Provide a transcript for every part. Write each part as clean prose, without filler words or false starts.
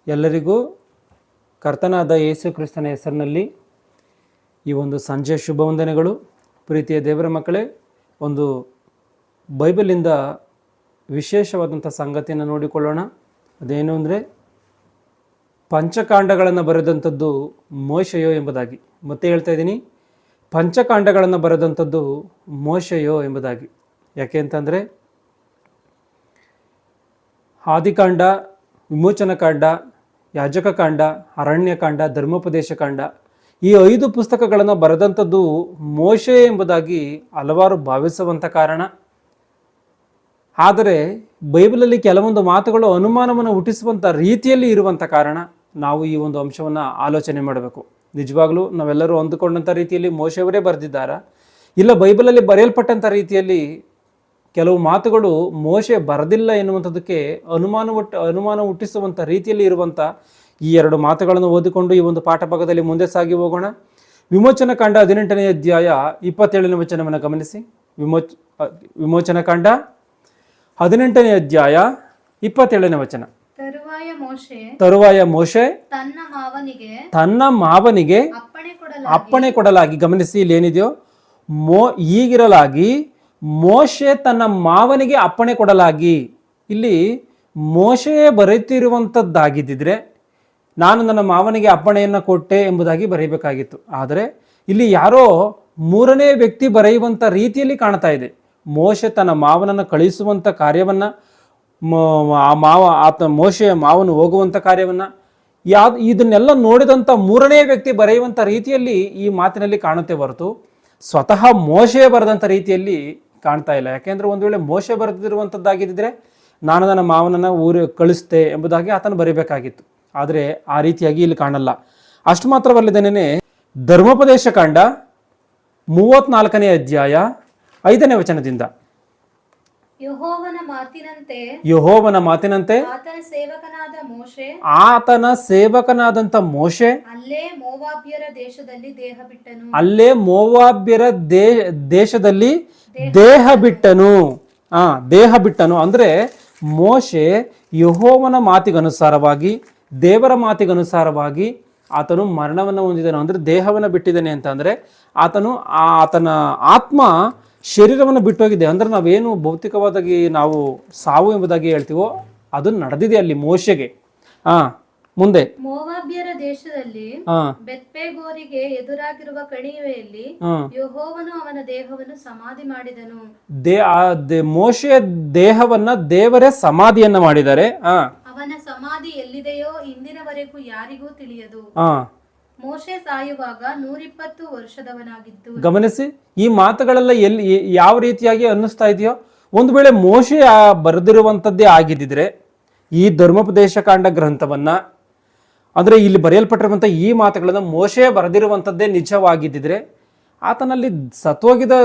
ಎಲ್ಲರಿಗೂ ಕರ್ತನಾದ ಯೇಸು ಕ್ರಿಸ್ತನ ಹೆಸರಿನಲ್ಲಿ ಈ ಒಂದು ಸಂಜೆ ಶುಭ ವಂದನೆಗಳು. ಪ್ರೀತಿಯ ದೇವರ ಮಕ್ಕಳೇ, ಒಂದು ಬೈಬಲಿಂದ ವಿಶೇಷವಾದಂಥ ಸಂಗತಿಯನ್ನು ನೋಡಿಕೊಳ್ಳೋಣ. ಅದೇನು ಅಂದರೆ, ಪಂಚಕಾಂಡಗಳನ್ನು ಬರೆದಂಥದ್ದು ಮೋಶೆಯೋ ಎಂಬುದಾಗಿ. ಮತ್ತೆ ಹೇಳ್ತಾ ಇದ್ದೀನಿ, ಪಂಚಕಾಂಡಗಳನ್ನು ಬರೆದಂಥದ್ದು ಮೋಶೆಯೋ ಎಂಬುದಾಗಿ. ಯಾಕೆ ಅಂತಂದರೆ, ಆದಿಕಾಂಡ, ವಿಮೋಚನಕಾಂಡ, ಯಾಜಕಕಾಂಡ, ಅರಣ್ಯಕಾಂಡ, ಧರ್ಮೋಪದೇಶ ಕಾಂಡ, ಈ 5 ಪುಸ್ತಕಗಳನ್ನು ಬರೆದಂಥದ್ದು ಮೋಶೆ ಎಂಬುದಾಗಿ ಹಲವಾರು ಭಾವಿಸುವಂಥ ಕಾರಣ. ಆದರೆ ಬೈಬಲಲ್ಲಿ ಕೆಲವೊಂದು ಮಾತುಗಳು ಅನುಮಾನವನ್ನು ಹುಟ್ಟಿಸುವಂಥ ರೀತಿಯಲ್ಲಿ ಇರುವಂಥ ಕಾರಣ ನಾವು ಈ ಒಂದು ಅಂಶವನ್ನು ಆಲೋಚನೆ ಮಾಡಬೇಕು. ನಿಜವಾಗ್ಲೂ ನಾವೆಲ್ಲರೂ ಅಂದುಕೊಂಡಂಥ ರೀತಿಯಲ್ಲಿ ಮೋಶೆಯವರೇ ಬರೆದಿದ್ದಾರಾ, ಇಲ್ಲ ಬೈಬಲಲ್ಲಿ ಬರೆಯಲ್ಪಟ್ಟಂಥ ರೀತಿಯಲ್ಲಿ ಕೆಲವು ಮಾತುಗಳು ಮೋಶೆ ಬರೆದಿಲ್ಲ ಎನ್ನುವಂಥದ್ದಕ್ಕೆ ಅನುಮಾನ ಹುಟ್ಟಿಸುವಂಥ ರೀತಿಯಲ್ಲಿ ಇರುವಂಥ ಈ 2 ಮಾತುಗಳನ್ನು ಓದಿಕೊಂಡು ಈ ಒಂದು ಪಾಠ ಭಾಗದಲ್ಲಿ ಮುಂದೆ ಸಾಗಿ ಹೋಗೋಣ. ವಿಮೋಚನಕಾಂಡ 18ನೇ ಅಧ್ಯಾಯ 27ನೇ ವಚನವನ್ನು ಗಮನಿಸಿ. ವಿಮೋಚನಕಾಂಡ 18ನೇ ಅಧ್ಯಾಯ 27ನೇ ವಚನ. ತರುವಾಯ ಮೋಶೆ ತನ್ನ ಮಾವನಿಗೆ ಅಪ್ಪಣೆ ಕೊಡಲಾಗಿ. ಗಮನಿಸಿ, ಇಲ್ಲಿ ಏನಿದೆಯೋ, ಈಗಿರಲಾಗಿ ಮೋಶೆ ತನ್ನ ಮಾವನಿಗೆ ಅಪ್ಪಣೆ ಕೊಡಲಾಗಿ. ಇಲ್ಲಿ ಮೋಶೆಯೇ ಬರೆಯುತ್ತಿರುವಂಥದ್ದಾಗಿದ್ದಿದ್ರೆ ನಾನು ನನ್ನ ಮಾವನಿಗೆ ಅಪ್ಪಣೆಯನ್ನು ಕೊಟ್ಟೆ ಎಂಬುದಾಗಿ ಬರೆಯಬೇಕಾಗಿತ್ತು. ಆದರೆ ಇಲ್ಲಿ ಯಾರೋ 3ನೇ ವ್ಯಕ್ತಿ ಬರೆಯುವಂಥ ರೀತಿಯಲ್ಲಿ ಕಾಣ್ತಾ ಇದೆ. ಮೋಶೆ ತನ್ನ ಮಾವನನ್ನು ಕಳಿಸುವಂಥ ಕಾರ್ಯವನ್ನು, ಮೋಶೆಯ ಮಾವನು ಹೋಗುವಂಥ ಕಾರ್ಯವನ್ನು, ಇದನ್ನೆಲ್ಲ ನೋಡಿದಂಥ 3ನೇ ವ್ಯಕ್ತಿ ಬರೆಯುವಂಥ ರೀತಿಯಲ್ಲಿ ಈ ಮಾತಿನಲ್ಲಿ ಕಾಣುತ್ತೆ ಹೊರತು ಸ್ವತಃ ಮೋಶೆ ಬರೆದಂಥ ರೀತಿಯಲ್ಲಿ ಕಾಣ್ತಾ ಇಲ್ಲ. ಯಾಕೆಂದರೆ ಒಂದು ವೇಳೆ ಮೋಶೆ ಬರೆದಿರುವಂಥದ್ದಾಗಿದ್ದರೆ ನಾನು ನನ್ನ ಮಾವನನ್ನು ಕಳಿಸ್ತೆ ಎಂಬುದಾಗಿ ಆತನು ಬರೀಬೇಕಾಗಿತ್ತು. ಆದರೆ ಆ ರೀತಿಯಾಗಿ ಇಲ್ಲಿ ಕಾಣಲ್ಲ. ಅಷ್ಟು ಮಾತ್ರವಲ್ಲದೇನೆ ಧರ್ಮೋಪದೇಶ ಕಾಂಡ 34ನೇ ಅಧ್ಯಾಯ 5ನೇ ವಚನದಿಂದ, ಯೆಹೋವನ ಮಾತಿನಂತೆ ಆತನ ಸೇವಕನಾದಂಥ ಮೋಶೆ ಅಲ್ಲೇ ಮೋವಾಬ್ಯರ ದೇಶದಲ್ಲಿ ದೇಹ ಬಿಟ್ಟನು. ಅಂದ್ರೆ ಮೋಶೆ ಯೆಹೋವನ ಮಾತಿಗನುಸಾರವಾಗಿ, ದೇವರ ಮಾತಿಗನುಸಾರವಾಗಿ ಆತನು ಮರಣವನ್ನು ಹೊಂದಿದನು. ಅಂದ್ರೆ ದೇಹವನ್ನು ಬಿಟ್ಟಿದ್ದಾನೆ ಅಂತ ಅಂದ್ರೆ ಆತನ ಆತ್ಮ ಶರೀರವನ್ನು ಬಿಟ್ಟೋಗಿದೆ. ಅಂದ್ರೆ ನಾವೇನು ಭೌತಿಕವಾದಾಗಿ ನಾವು ಸಾವು ಎಂಬುದಾಗಿ ಹೇಳ್ತೀವೋ ಅದು ನಡೆದಿದೆ ಅಲ್ಲಿ ಮೋಶೆಗೆ. ಮುಂದೆ ಮೋವಾಬ್ಯರ ದೇಶದಲ್ಲಿ ಬೆತ್ಪೆಗೋರಿಗೆ ಎದುರಾಗಿರುವ ಕಣಿವೆಯಲ್ಲಿ ಯೆಹೋವನು ಅವನ ದೇಹವನ್ನು ಸಮಾಧಿ ಮಾಡಿದನು. ಮೋಶೆಯ ದೇಹವನ್ನ ದೇವರೇ ಸಮಾಧಿಯನ್ನ ಮಾಡಿದ್ದಾರೆ. ಅವನ ಸಮಾಧಿ ಎಲ್ಲಿದೆಯೋ ಇಂದಿನವರೆಗೂ ಯಾರಿಗೂ ತಿಳಿಯದು. ಮೋಶೆ ಸಾಯುವಾಗ 120 ವರ್ಷದವನಾಗಿದ್ದು. ಗಮನಿಸಿ, ಈ ಮಾತುಗಳೆಲ್ಲ ಎಲ್ಲಿ ಯಾವ ರೀತಿಯಾಗಿ ಅನ್ನಿಸ್ತಾ ಇದೆಯೋ, ಒಂದು ವೇಳೆ ಮೋಶೆ ಬರೆದಿರುವಂಥದ್ದೇ ಆಗಿದ್ದಿದ್ರೆ ಈ ಧರ್ಮೋಪದೇಶ ಕಾಂಡ ಗ್ರಂಥವನ್ನ, ಅಂದ್ರೆ ಇಲ್ಲಿ ಬರೆಯಲ್ಪಟ್ಟಿರುವಂಥ ಈ ಮಾತುಗಳನ್ನು ಮೋಶೆ ಬರೆದಿರುವಂಥದ್ದೇ ನಿಜವಾಗಿದ್ದಿದ್ರೆ ಆತನಲ್ಲಿ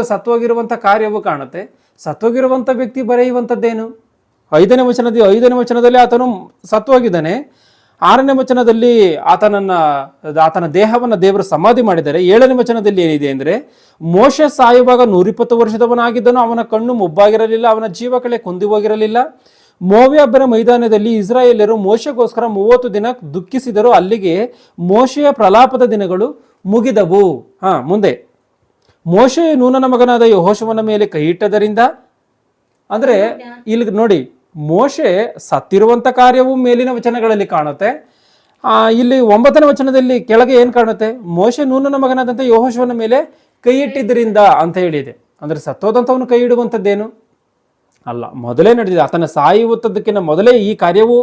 ಸತ್ವಗಿರುವಂಥ ಕಾರ್ಯವು ಕಾಣುತ್ತೆ. ಸತ್ವಗಿರುವಂಥ ವ್ಯಕ್ತಿ ಬರೆಯುವಂಥದ್ದೇನು? 5ನೇ ವಚನದಲ್ಲಿ ಆತನು ಸತ್ವಾಗಿದ್ದಾನೆ. 6ನೇ ವಚನದಲ್ಲಿ ಆತನ ದೇಹವನ್ನು ದೇವರು ಸಮಾಧಿ ಮಾಡಿದ್ದಾರೆ. 7ನೇ ವಚನದಲ್ಲಿ ಏನಿದೆ ಅಂದರೆ, ಮೋಶೆ ಸಾಯುವಾಗ 120 ವರ್ಷದವನಾಗಿದ್ದನು. ಅವನ ಕಣ್ಣು ಮುಬ್ಬಾಗಿರಲಿಲ್ಲ, ಅವನ ಜೀವಕಳೆ ಕುಂದಿ ಹೋಗಿರಲಿಲ್ಲ. ಮೋವಾಬ್ಯರ ಮೈದಾನದಲ್ಲಿ ಇಸ್ರಾಯೇಲ್ಯರು ಮೋಶೆಗೋಸ್ಕರ 30 ದಿನ ದುಃಖಿಸಿದರು. ಅಲ್ಲಿಗೆ ಮೋಶೆಯ ಪ್ರಲಾಪದ ದಿನಗಳು ಮುಗಿದವು. ಮುಂದೆ ಮೋಶೆಯ ನೂನನ ಮಗನಾದ ಯೆಹೋಶುವನ ಮೇಲೆ ಕೈ ಇಟ್ಟದರಿಂದ, ಅಂದ್ರೆ ಇಲ್ಲಿ ನೋಡಿ, ಮೋಶೆ ಸತ್ತಿರುವಂತ ಕಾರ್ಯವು ಮೇಲಿನ ವಚನಗಳಲ್ಲಿ ಕಾಣುತ್ತೆ. ಇಲ್ಲಿ 9ನೇ ವಚನದಲ್ಲಿ ಕೆಳಗೆ ಏನ್ ಕಾಣುತ್ತೆ? ಮೋಶೆ ನೂನನ ಮಗನಾದಂಥ ಯೆಹೋಶುವನ ಮೇಲೆ ಕೈ ಇಟ್ಟಿದ್ದರಿಂದ ಅಂತ ಹೇಳಿದೆ. ಅಂದ್ರೆ ಸತ್ತೋದಂಥವನು ಕೈ ಇಡುವಂಥದ್ದೇನು ಅಲ್ಲ, ಮೊದಲೇ ನಡೆದಿದೆ. ಆತನ ಸಾಯುವುದಕ್ಕಿಂತ ಮೊದಲೇ ಈ ಕಾರ್ಯವು,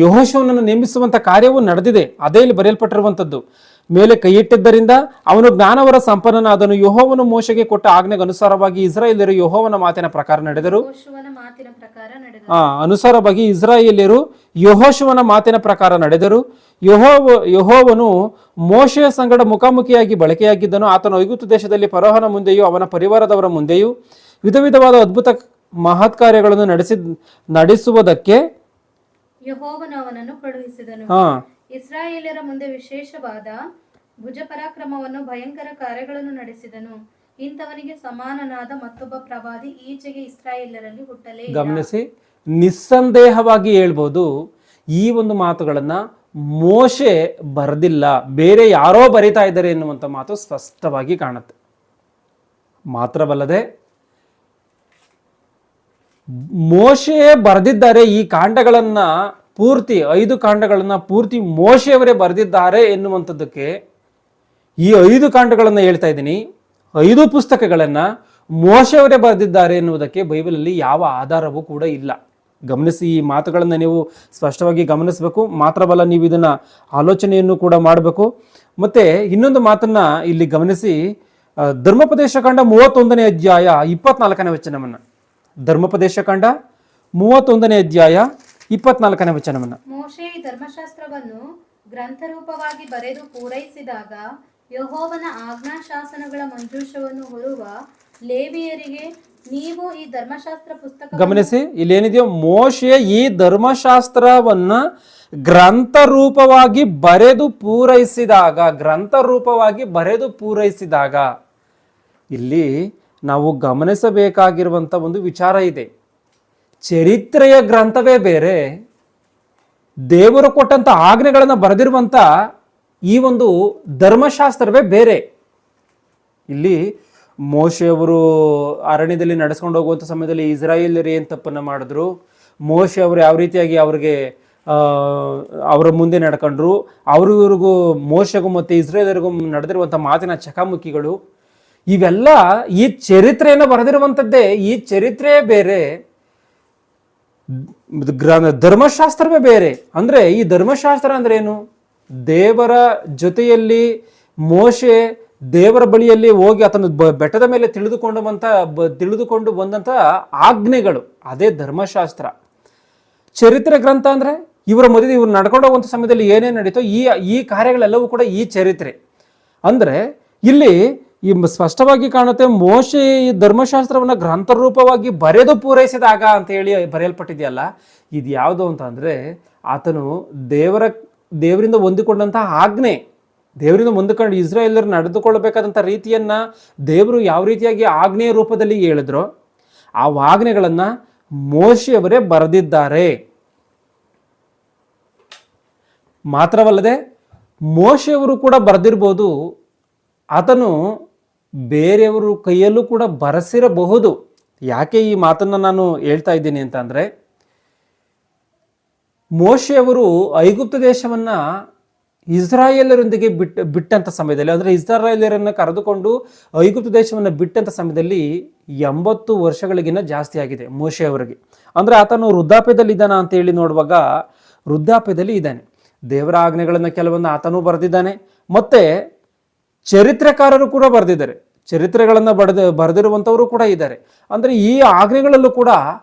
ಯೆಹೋಶುವನನ್ನು ನೇಮಿಸುವಂಥ ಕಾರ್ಯವು ನಡೆದಿದೆ. ಅದೇ ಇಲ್ಲಿ ಬರೆಯಲ್ಪಟ್ಟಿರುವಂಥದ್ದು. ಮೇಲೆ ಕೈ ಇಟ್ಟಿದ್ದರಿಂದ ಅವನು ಜ್ಞಾನವರ ಸಂಪನ್ನನಾದನು. ಯೆಹೋವನು ಮೋಶೆಗೆ ಕೊಟ್ಟ ಆಜ್ಞೆಗೆ ಅನುಸಾರವಾಗಿ ಇಸ್ರಾಯೇಲ್ಯರು ಯೆಹೋವನ ಮಾತಿನ ಪ್ರಕಾರ ನಡೆದರು. ಅನುಸಾರವಾಗಿ ಇಸ್ರಾಯೇಲ್ಯರು ಯೆಹೋಶುವನ ಮಾತಿನ ಪ್ರಕಾರ ನಡೆದರು. ಯೆಹೋವನು ಮೋಶೆಯ ಸಂಗಡ ಮುಖಾಮುಖಿಯಾಗಿ ಬಳಕೆಯಾಗಿದ್ದನು. ಆತನು ಐಗುಪ್ತ ದೇಶದಲ್ಲಿ ಫರೋಹನ ಮುಂದೆಯೂ ಅವನ ಪರಿವಾರದವರ ಮುಂದೆಯೂ ವಿಧವಿಧವಾದ ಅದ್ಭುತ ಮಹತ್ ಕಾರ್ಯಗಳನ್ನು ನಡೆಸುವುದಕ್ಕೆ ಯೆಹೋವನು ಅವನನ್ನು ಕಳುಹಿಸಿದನು. ಇಸ್ರಾಯೇಲ್ಯರ ಮುಂದೆ ವಿಶೇಷವಾದ ಭುಜಪರಾಕ್ರಮವನ್ನು, ಭಯಂಕರ ಕಾರ್ಯಗಳನ್ನು ನಡೆಸಿದನು. ಇಂಥವನಿಗೆ ಸಮಾನನಾದ ಮತ್ತೊಬ್ಬ ಪ್ರವಾದಿ ಈಚೆಗೆ ಇಸ್ರಾಯೇಲ್ಯರಲ್ಲಿ ಹುಟ್ಟಲೇ ಇಲ್ಲ. ಗಮನಿಸಿ, ನಿಸ್ಸಂದೇಹವಾಗಿ ಹೇಳ್ಬೋದು, ಈ ಒಂದು ಮಾತುಗಳನ್ನ ಮೋಶೆ ಬರೆದಿಲ್ಲ, ಬೇರೆ ಯಾರೋ ಬರಿತಾ ಇದ್ದಾರೆ ಎನ್ನುವಂಥ ಮಾತು ಸ್ಪಷ್ಟವಾಗಿ ಕಾಣುತ್ತೆ. ಮಾತ್ರವಲ್ಲದೆ ಮೋಶೆ ಬರೆದಿದ್ದಾರೆ, ಈ ಕಾಂಡಗಳನ್ನ ಪೂರ್ತಿ 5 ಕಾಂಡಗಳನ್ನ ಪೂರ್ತಿ ಮೋಶೆಯವರೇ ಬರೆದಿದ್ದಾರೆ ಎನ್ನುವಂಥದ್ದಕ್ಕೆ ಈ 5 ಕಾಂಡಗಳನ್ನು ಹೇಳ್ತಾ ಇದ್ದೀನಿ, 5 ಪುಸ್ತಕಗಳನ್ನ ಮೋಶೆಯವರೇ ಬರೆದಿದ್ದಾರೆ ಎನ್ನುವುದಕ್ಕೆ ಬೈಬಲಲ್ಲಿ ಯಾವ ಆಧಾರವೂ ಕೂಡ ಇಲ್ಲ. ಗಮನಿಸಿ, ಈ ಮಾತುಗಳನ್ನು ನೀವು ಸ್ಪಷ್ಟವಾಗಿ ಗಮನಿಸಬೇಕು. ಮಾತ್ರವಲ್ಲ, ನೀವು ಇದನ್ನ ಆಲೋಚನೆಯನ್ನು ಕೂಡ ಮಾಡಬೇಕು. ಮತ್ತೆ ಇನ್ನೊಂದು ಮಾತನ್ನ ಇಲ್ಲಿ ಗಮನಿಸಿ, ಧರ್ಮೋಪದೇಶ ಕಾಂಡ 31ನೇ ಅಧ್ಯಾಯ 24ನೇ ವಚನವನ್ನ, ಧರ್ಮೋಪದೇಶ ಕಾಂಡ 31ನೇ ಅಧ್ಯಾಯ 24ನೇ ವಚನವನ್ನ. ಮೋಶೆ ಈ ಧರ್ಮಶಾಸ್ತ್ರವನ್ನು ಗ್ರಂಥರೂಪವಾಗಿ ಬರೆದು ಪೂರೈಸಿದಾಗ ಯೆಹೋವನ ಆಜ್ಞಾಶಾಸನಗಳ ಮಂಜೂಷವನ್ನು ಹೊರುವ ಲೇವಿಯರಿಗೆ ನೀವು ಈ ಧರ್ಮಶಾಸ್ತ್ರ ಪುಸ್ತಕ, ಗಮನಿಸಿ, ಇಲ್ಲೇನಿದೆಯೋ, ಮೋಶೆ ಈ ಧರ್ಮಶಾಸ್ತ್ರವನ್ನ ಗ್ರಂಥರೂಪವಾಗಿ ಬರೆದು ಪೂರೈಸಿದಾಗ, ಗ್ರಂಥರೂಪವಾಗಿ ಬರೆದು ಪೂರೈಸಿದಾಗ, ಇಲ್ಲಿ ನಾವು ಗಮನಿಸಬೇಕಾಗಿರುವಂಥ ಒಂದು ವಿಚಾರ ಇದೆ. ಚರಿತ್ರೆಯ ಗ್ರಂಥವೇ ಬೇರೆ, ದೇವರು ಕೊಟ್ಟಂತ ಆಜ್ಞೆಗಳನ್ನು ಬರೆದಿರುವಂಥ ಈ ಒಂದು ಧರ್ಮಶಾಸ್ತ್ರವೇ ಬೇರೆ. ಇಲ್ಲಿ ಮೋಶೆಯವರು ಅರಣ್ಯದಲ್ಲಿ ನಡೆಸ್ಕೊಂಡು ಹೋಗುವಂಥ ಸಮಯದಲ್ಲಿ ಇಸ್ರಾಯೇಲ್ಯರು ಏನು ತಪ್ಪನ್ನು ಮಾಡಿದ್ರು, ಮೋಶೆ ಅವರು ಯಾವ ರೀತಿಯಾಗಿ ಅವ್ರಿಗೆ ಅವರ ಮುಂದೆ ನಡ್ಕೊಂಡ್ರು, ಇವ್ರಿಗೂ ಮೋಶೆಗೂ ಮತ್ತು ಇಸ್ರಾಯೇಲರಿಗೂ ನಡೆದಿರುವಂಥ ಮಾತಿನ ಚಕಮಕಿಗಳು, ಇವೆಲ್ಲ ಈ ಚರಿತ್ರೆಯನ್ನು ಬರೆದಿರುವಂಥದ್ದೇ. ಈ ಚರಿತ್ರೆಯೇ ಬೇರೆ, ಧರ್ಮಶಾಸ್ತ್ರವೇ ಬೇರೆ. ಅಂದ್ರೆ ಈ ಧರ್ಮಶಾಸ್ತ್ರ ಅಂದ್ರೆ ಏನು? ದೇವರ ಜೊತೆಯಲ್ಲಿ ಮೋಶೆ ದೇವರ ಬಳಿಯಲ್ಲಿ ಹೋಗಿ ಆತನ ಬೆಟ್ಟದ ಮೇಲೆ ತಿಳಿದುಕೊಂಡು ಬಂದಂತ ಆಜ್ಞೆಗಳು, ಅದೇ ಧರ್ಮಶಾಸ್ತ್ರ. ಚರಿತ್ರೆ ಗ್ರಂಥ ಅಂದ್ರೆ ಇವರ ಮದುವೆ, ಇವ್ರು ನಡ್ಕೊಂಡು ಹೋಗುವಂಥ ಸಮಯದಲ್ಲಿ ಏನೇನು ನಡೀತೋ ಈ ಕಾರ್ಯಗಳೆಲ್ಲವೂ ಕೂಡ ಈ ಚರಿತ್ರೆ. ಅಂದ್ರೆ ಇಲ್ಲಿ ಈ ಸ್ಪಷ್ಟವಾಗಿ ಕಾಣುತ್ತೆ, ಮೋಶೆ ಈ ಧರ್ಮಶಾಸ್ತ್ರವನ್ನ ಗ್ರಂಥರೂಪವಾಗಿ ಬರೆದು ಪೂರೈಸಿದಾಗ ಅಂತ ಹೇಳಿ ಬರೆಯಲ್ಪಟ್ಟಿದೆಯಲ್ಲ, ಇದು ಯಾವುದು ಅಂತ ಅಂದ್ರೆ ಆತನು ದೇವರಿಂದ ಹೊಂದಿಕೊಂಡಂತಹ ಆಜ್ಞೆ, ದೇವರಿಂದ ಹೊಂದಿಕೊಂಡು ಇಸ್ರಾಯೇಲರು ನಡೆದುಕೊಳ್ಳಬೇಕಾದಂಥ ರೀತಿಯನ್ನ ದೇವರು ಯಾವ ರೀತಿಯಾಗಿ ಆಜ್ಞೆಯ ರೂಪದಲ್ಲಿ ಹೇಳಿದ್ರೋ ಆ ಆಜ್ಞೆಗಳನ್ನ ಮೋಶೆಯವರೇ ಬರೆದಿದ್ದಾರೆ. ಮಾತ್ರವಲ್ಲದೆ ಮೋಶೆಯವರು ಕೂಡ ಬರೆದಿರ್ಬೋದು, ಆತನು ಬೇರೆಯವರು ಕೈಯಲ್ಲೂ ಕೂಡ ಬರೆಸಿರಬಹುದು. ಯಾಕೆ ಈ ಮಾತನ್ನ ನಾನು ಹೇಳ್ತಾ ಇದ್ದೀನಿ ಅಂತ ಅಂದ್ರೆ, ಮೋಶೆಯವರು ಐಗುಪ್ತ ದೇಶವನ್ನ ಇಸ್ರಾಯೇಲರೊಂದಿಗೆ ಬಿಟ್ಟಂತ ಸಮಯದಲ್ಲಿ, ಅಂದ್ರೆ ಇಸ್ರಾಯೇಲರನ್ನ ಕರೆದುಕೊಂಡು ಐಗುಪ್ತ ದೇಶವನ್ನ ಬಿಟ್ಟಂತ ಸಮಯದಲ್ಲಿ 80 ವರ್ಷಗಳಿಗಿನ್ನ ಜಾಸ್ತಿ ಆಗಿದೆ ಮೋಶೆಯವರಿಗೆ. ಅಂದ್ರೆ ಆತನು ವೃದ್ಧಾಪ್ಯದಲ್ಲಿ ಇದ್ದಾನ ಅಂತ ಹೇಳಿ ನೋಡುವಾಗ ವೃದ್ಧಾಪ್ಯದಲ್ಲಿ ಇದ್ದಾನೆ. ದೇವರ ಆಜ್ಞೆಗಳನ್ನ ಕೆಲವೊಂದು ಆತನು ಬರೆದಿದ್ದಾನೆ, ಮತ್ತೆ ಚರಿತ್ರೆಕಾರರು ಕೂಡ ಬರೆದಿದ್ದಾರೆ, ಚರಿತ್ರೆಗಳನ್ನ ಬರೆದಿರುವಂಥವರು ಕೂಡ ಇದ್ದಾರೆ. ಅಂದ್ರೆ ಈ ಆಜ್ಞೆಗಳಲ್ಲೂ ಕೂಡ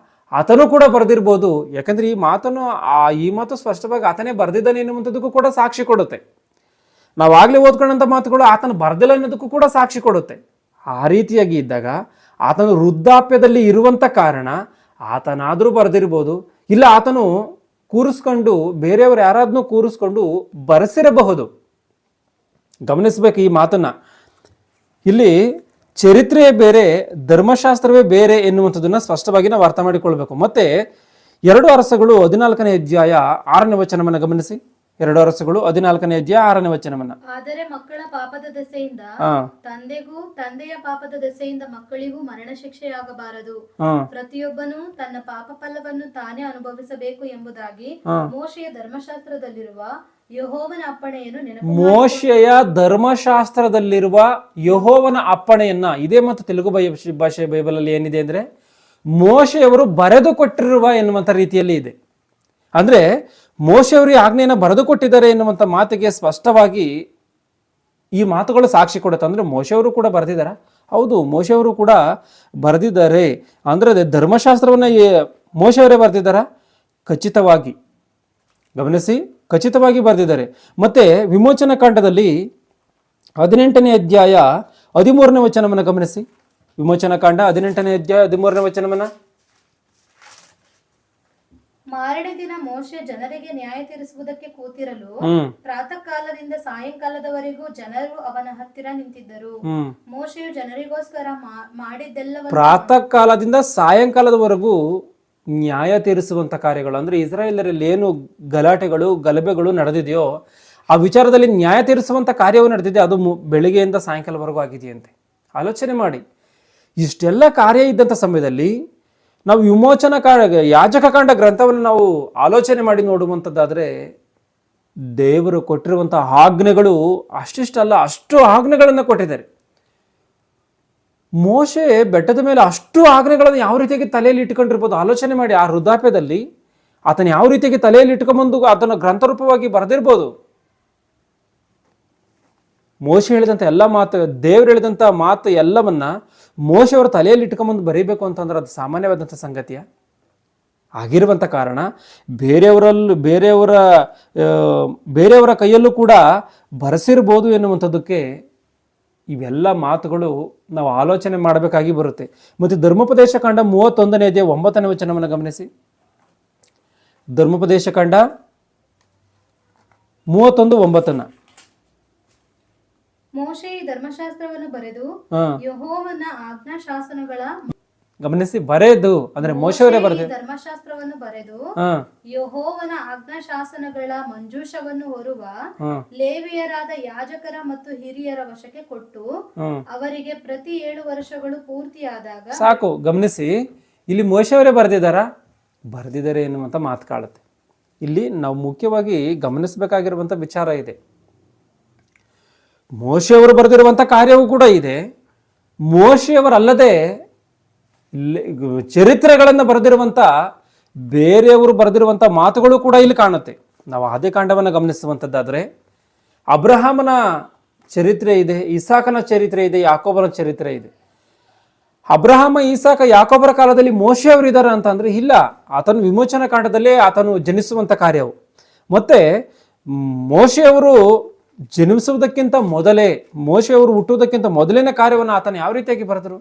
ಆತನು ಕೂಡ ಬರೆದಿರ್ಬೋದು. ಯಾಕಂದ್ರೆ ಈ ಮಾತು ಸ್ಪಷ್ಟವಾಗಿ ಆತನೇ ಬರೆದಿದ್ದಾನೆ ಎನ್ನುವಂಥದ್ದಕ್ಕೂ ಕೂಡ ಸಾಕ್ಷಿ ಕೊಡುತ್ತೆ. ನಾವಾಗ್ಲೇ ಓದ್ಕೊಂಡಂಥ ಮಾತುಗಳು ಆತನು ಬರೆದಿಲ್ಲ ಅನ್ನೋದಕ್ಕೂ ಕೂಡ ಸಾಕ್ಷಿ ಕೊಡುತ್ತೆ. ಆ ರೀತಿಯಾಗಿ ಇದ್ದಾಗ ಆತನು ವೃದ್ಧಾಪ್ಯದಲ್ಲಿ ಇರುವಂತ ಕಾರಣ ಆತನಾದ್ರೂ ಬರೆದಿರ್ಬೋದು, ಇಲ್ಲ ಆತನು ಕೂರಿಸ್ಕೊಂಡು ಬೇರೆಯವರು ಯಾರಾದ್ನೂ ಕೂರಿಸ್ಕೊಂಡು ಬರೆಸಿರಬಹುದು. ಗಮನಿಸ್ಬೇಕು ಈ ಮಾತನ್ನ. ಇಲ್ಲಿ ಚರಿತ್ರೆಯೇ ಬೇರೆ, ಧರ್ಮಶಾಸ್ತ್ರವೇ ಬೇರೆ ಎನ್ನುವಂಥದ್ದನ್ನ ಸ್ಪಷ್ಟವಾಗಿ ನಾವು ಅರ್ಥ ಮಾಡಿಕೊಳ್ಬೇಕು. ಮತ್ತೆ 2 ಅರಸಗಳು 14ನೇ ಅಧ್ಯಾಯ 6ನೇ ವಚನವನ್ನ ಗಮನಿಸಿ. 2 ಅರಸಗಳು 14ನೇ ಅಧ್ಯಾಯ 6ನೇ ವಚನವನ್ನ. ಆದರೆ ಮಕ್ಕಳ ಪಾಪದ ದೆಸೆಯಿಂದ ತಂದೆಗೂ, ತಂದೆಯ ಪಾಪದ ದೆಸೆಯಿಂದ ಮಕ್ಕಳಿಗೂ ಮರಣ ಶಿಕ್ಷೆಯಾಗಬಾರದು. ಪ್ರತಿಯೊಬ್ಬನು ತನ್ನ ಪಾಪ ಫಲವನ್ನು ತಾನೇ ಅನುಭವಿಸಬೇಕು ಎಂಬುದಾಗಿ ಮೋಶೆಯ ಧರ್ಮಶಾಸ್ತ್ರದಲ್ಲಿರುವ ಯೆಹೋವನ ಅಪ್ಪಣೆಯನ್ನು ನೆನಪು. ಮೋಶೆಯ ಧರ್ಮಶಾಸ್ತ್ರದಲ್ಲಿರುವ ಯೆಹೋವನ ಅಪ್ಪಣೆಯನ್ನ, ಇದೇ ಮತ್ತು ತೆಲುಗು ಭಾಷೆ ಬೈಬಲಲ್ಲಿ ಏನಿದೆ ಅಂದ್ರೆ ಮೋಶೆಯವರು ಬರೆದು ಕೊಟ್ಟಿರುವ ಎನ್ನುವಂಥ ರೀತಿಯಲ್ಲಿ ಇದೆ. ಅಂದ್ರೆ ಮೋಶೆಯವರು ಆಜ್ಞೆಯನ್ನು ಬರೆದು ಕೊಟ್ಟಿದ್ದಾರೆ ಎನ್ನುವಂಥ ಮಾತಿಗೆ ಸ್ಪಷ್ಟವಾಗಿ ಈ ಮಾತುಗಳು ಸಾಕ್ಷಿ ಕೊಡುತ್ತೆ. ಅಂದ್ರೆ ಮೋಶೆಯವರು ಕೂಡ ಬರೆದಿದ್ದಾರೆ. ಹೌದು, ಮೋಶೆಯವರು ಕೂಡ ಬರೆದಿದ್ದಾರೆ. ಅಂದ್ರೆ ಧರ್ಮಶಾಸ್ತ್ರವನ್ನ ಮೋಶೆಯವರೇ ಬರೆದಿದ್ದಾರ? ಖಚಿತವಾಗಿ ಗಮನಿಸಿ, ಖಚಿತವಾಗಿ ಬರೆದಿದ್ದಾರೆ. ಮತ್ತೆ ವಿಮೋಚನಾ ಕಾಂಡದಲ್ಲಿ 18ನೇ ಅಧ್ಯಾಯ 13ನೇ ವಚನವನ್ನ ಗಮನಿಸಿ. ವಿಮೋಚನಾ ಕಾಂಡ 18ನೇ ಅಧ್ಯಾಯ 13ನೇ ವಚನವನ್ನ. ಮಾರನೇ ದಿನ ಮೋಶೆ ಜನರಿಗೆ ನ್ಯಾಯ ತೀರಿಸುವುದಕ್ಕೆ ಕೂತಿರಲು ಪ್ರಾತಃ ಕಾಲದಿಂದ ಸಾಯಂಕಾಲದವರೆಗೂ ಜನರು ಅವನ ಹತ್ತಿರ ನಿಂತಿದ್ದರು. ಮೋಶೆಯು ಜನರಿಗೋಸ್ಕರ ಮಾಡಿದ್ದೆಲ್ಲವನ್ನೂ, ಪ್ರಾತಃ ಕಾಲದಿಂದ ಸಾಯಂಕಾಲದವರೆಗೂ ನ್ಯಾಯ ತೀರಿಸುವಂಥ ಕಾರ್ಯಗಳು, ಅಂದರೆ ಇಸ್ರಾಯೇಲರಲ್ಲಿ ಏನು ಗಲಾಟೆಗಳು ಗಲಭೆಗಳು ನಡೆದಿದೆಯೋ ಆ ವಿಚಾರದಲ್ಲಿ ನ್ಯಾಯ ತೀರಿಸುವಂಥ ಕಾರ್ಯವು ನಡೆದಿದೆ. ಅದು ಬೆಳಿಗ್ಗೆಯಿಂದ ಸಾಯಂಕಾಲವರೆಗೂ ಆಗಿದೆಯಂತೆ. ಆಲೋಚನೆ ಮಾಡಿ, ಇಷ್ಟೆಲ್ಲ ಕಾರ್ಯ ಇದ್ದಂಥ ಸಮಯದಲ್ಲಿ ನಾವು ವಿಮೋಚನಾ ಯಾಜಕ ಕಾಂಡ ಗ್ರಂಥವನ್ನು ನಾವು ಆಲೋಚನೆ ಮಾಡಿ ನೋಡುವಂಥದ್ದಾದರೆ ದೇವರು ಕೊಟ್ಟಿರುವಂಥ ಆಜ್ಞೆಗಳು ಅಷ್ಟಿಷ್ಟಲ್ಲ, ಅಷ್ಟು ಆಜ್ಞೆಗಳನ್ನು ಕೊಟ್ಟಿದ್ದಾರೆ. ಮೋಶೆ ಬೆಟ್ಟದ ಮೇಲೆ ಅಷ್ಟು ಆಜ್ಞೆಗಳನ್ನು ಯಾವ ರೀತಿಯಾಗಿ ತಲೆಯಲ್ಲಿ ಇಟ್ಕೊಂಡಿರ್ಬೋದು ಆಲೋಚನೆ ಮಾಡಿ. ಆ ವೃದ್ಧಾಪ್ಯದಲ್ಲಿ ಆತನ ಯಾವ ರೀತಿಯಾಗಿ ತಲೆಯಲ್ಲಿ ಇಟ್ಕೊಂಬಂದು ಅದನ್ನು ಗ್ರಂಥರೂಪವಾಗಿ ಬರೆದಿರ್ಬೋದು. ಮೋಶೆ ಹೇಳಿದಂಥ ಎಲ್ಲ ಮಾತು, ದೇವರು ಹೇಳಿದಂಥ ಮಾತು ಎಲ್ಲವನ್ನ ಮೋಶೆಯವರ ತಲೆಯಲ್ಲಿ ಇಟ್ಕೊಂಬಂದು ಬರೀಬೇಕು ಅಂತಂದ್ರೆ ಅದು ಸಾಮಾನ್ಯವಾದಂಥ ಸಂಗತಿಯ ಆಗಿರುವಂಥ ಕಾರಣ ಬೇರೆಯವರ ಕೈಯಲ್ಲೂ ಕೂಡ ಬರೆಸಿರ್ಬೋದು ಎನ್ನುವಂಥದ್ದಕ್ಕೆ ಇವೆಲ್ಲ ಮಾತುಗಳು ನಾವು ಆಲೋಚನೆ ಮಾಡಬೇಕಾಗಿ ಬರುತ್ತೆ. ಮತ್ತು ಧರ್ಮೋಪದೇಶ ಕಾಂಡ 31ನೇ ಅಧ್ಯಾಯ 9ನೇ ವಚನವನ್ನು ಗಮನಿಸಿ. ಧರ್ಮೋಪದೇಶ ಕಾಂಡ 31:9. ಮೋಶೆ ಧರ್ಮಶಾಸ್ತ್ರವನ್ನು ಬರೆದು ಯೆಹೋವನ ಆಜ್ಞಾಶಾಸನಗಳ ಗಮನಿಸಿ, ಬರೆದು ಅಂದ್ರೆ ಮೋಶೆಯವರೇ ಬರೆದು ಧರ್ಮಶಾಸ್ತ್ರವನ್ನು ಬರೆದು ಯೆಹೋವನ ಆಜ್ಞಾಶಾಸನಗಳ ಮಂಜೂಷವನ್ನು ಹೊರುವ ಲೇವಿಯರಾದ ಯಾಜಕರ ಮತ್ತು ಹಿರಿಯರ ವಶಕ್ಕೆ ಕೊಟ್ಟು ಅವರಿಗೆ ಪ್ರತಿ 7 ವರ್ಷಗಳು ಪೂರ್ತಿಯಾದಾಗ ಸಾಕು. ಗಮನಿಸಿ, ಇಲ್ಲಿ ಮೋಶೆಯವರೇ ಬರೆದಿದ್ದಾರೆ ಎನ್ನುವಂತ ಮಾತು ಕಾಳುತ್ತೆ. ಇಲ್ಲಿ ನಾವು ಮುಖ್ಯವಾಗಿ ಗಮನಿಸಬೇಕಾಗಿರುವಂತ ವಿಚಾರ ಇದೆ. ಮೋಶೆಯವರು ಬರೆದಿರುವಂಥ ಕಾರ್ಯವೂ ಕೂಡ ಇದೆ. ಮೋಶೆಯವರಲ್ಲದೆ ಚರಿತ್ರೆಗಳನ್ನು ಬರೆದಿರುವಂಥ ಬೇರೆಯವರು ಬರೆದಿರುವಂಥ ಮಾತುಗಳು ಕೂಡ ಇಲ್ಲಿ ಕಾಣುತ್ತೆ. ನಾವು ಆದಿಕಾಂಡವನ್ನು ಗಮನಿಸುವಂಥದ್ದಾದರೆ ಅಬ್ರಹಾಮನ ಚರಿತ್ರೆ ಇದೆ, ಇಸಾಕನ ಚರಿತ್ರೆ ಇದೆ, ಯಾಕೋಬನ ಚರಿತ್ರೆ ಇದೆ. ಅಬ್ರಹಾಮ, ಇಸಾಕ, ಯಾಕೋಬರ ಕಾಲದಲ್ಲಿ ಮೋಶೆಯವರು ಇದ್ದಾರೆ ಅಂತ ಅಂದ್ರೆ ಇಲ್ಲ. ಆತನು ವಿಮೋಚನಾ ಕಾಂಡದಲ್ಲೇ ಆತನು ಜನಿಸುವಂಥ ಕಾರ್ಯವು. ಮತ್ತೆ ಮೋಶೆಯವರು ಜನಿಸುವುದಕ್ಕಿಂತ ಮೊದಲೇ, ಮೋಶೆಯವರು ಹುಟ್ಟುವುದಕ್ಕಿಂತ ಮೊದಲಿನ ಕಾರ್ಯವನ್ನು ಆತನ ಯಾವ ರೀತಿಯಾಗಿ ಬರೆದರು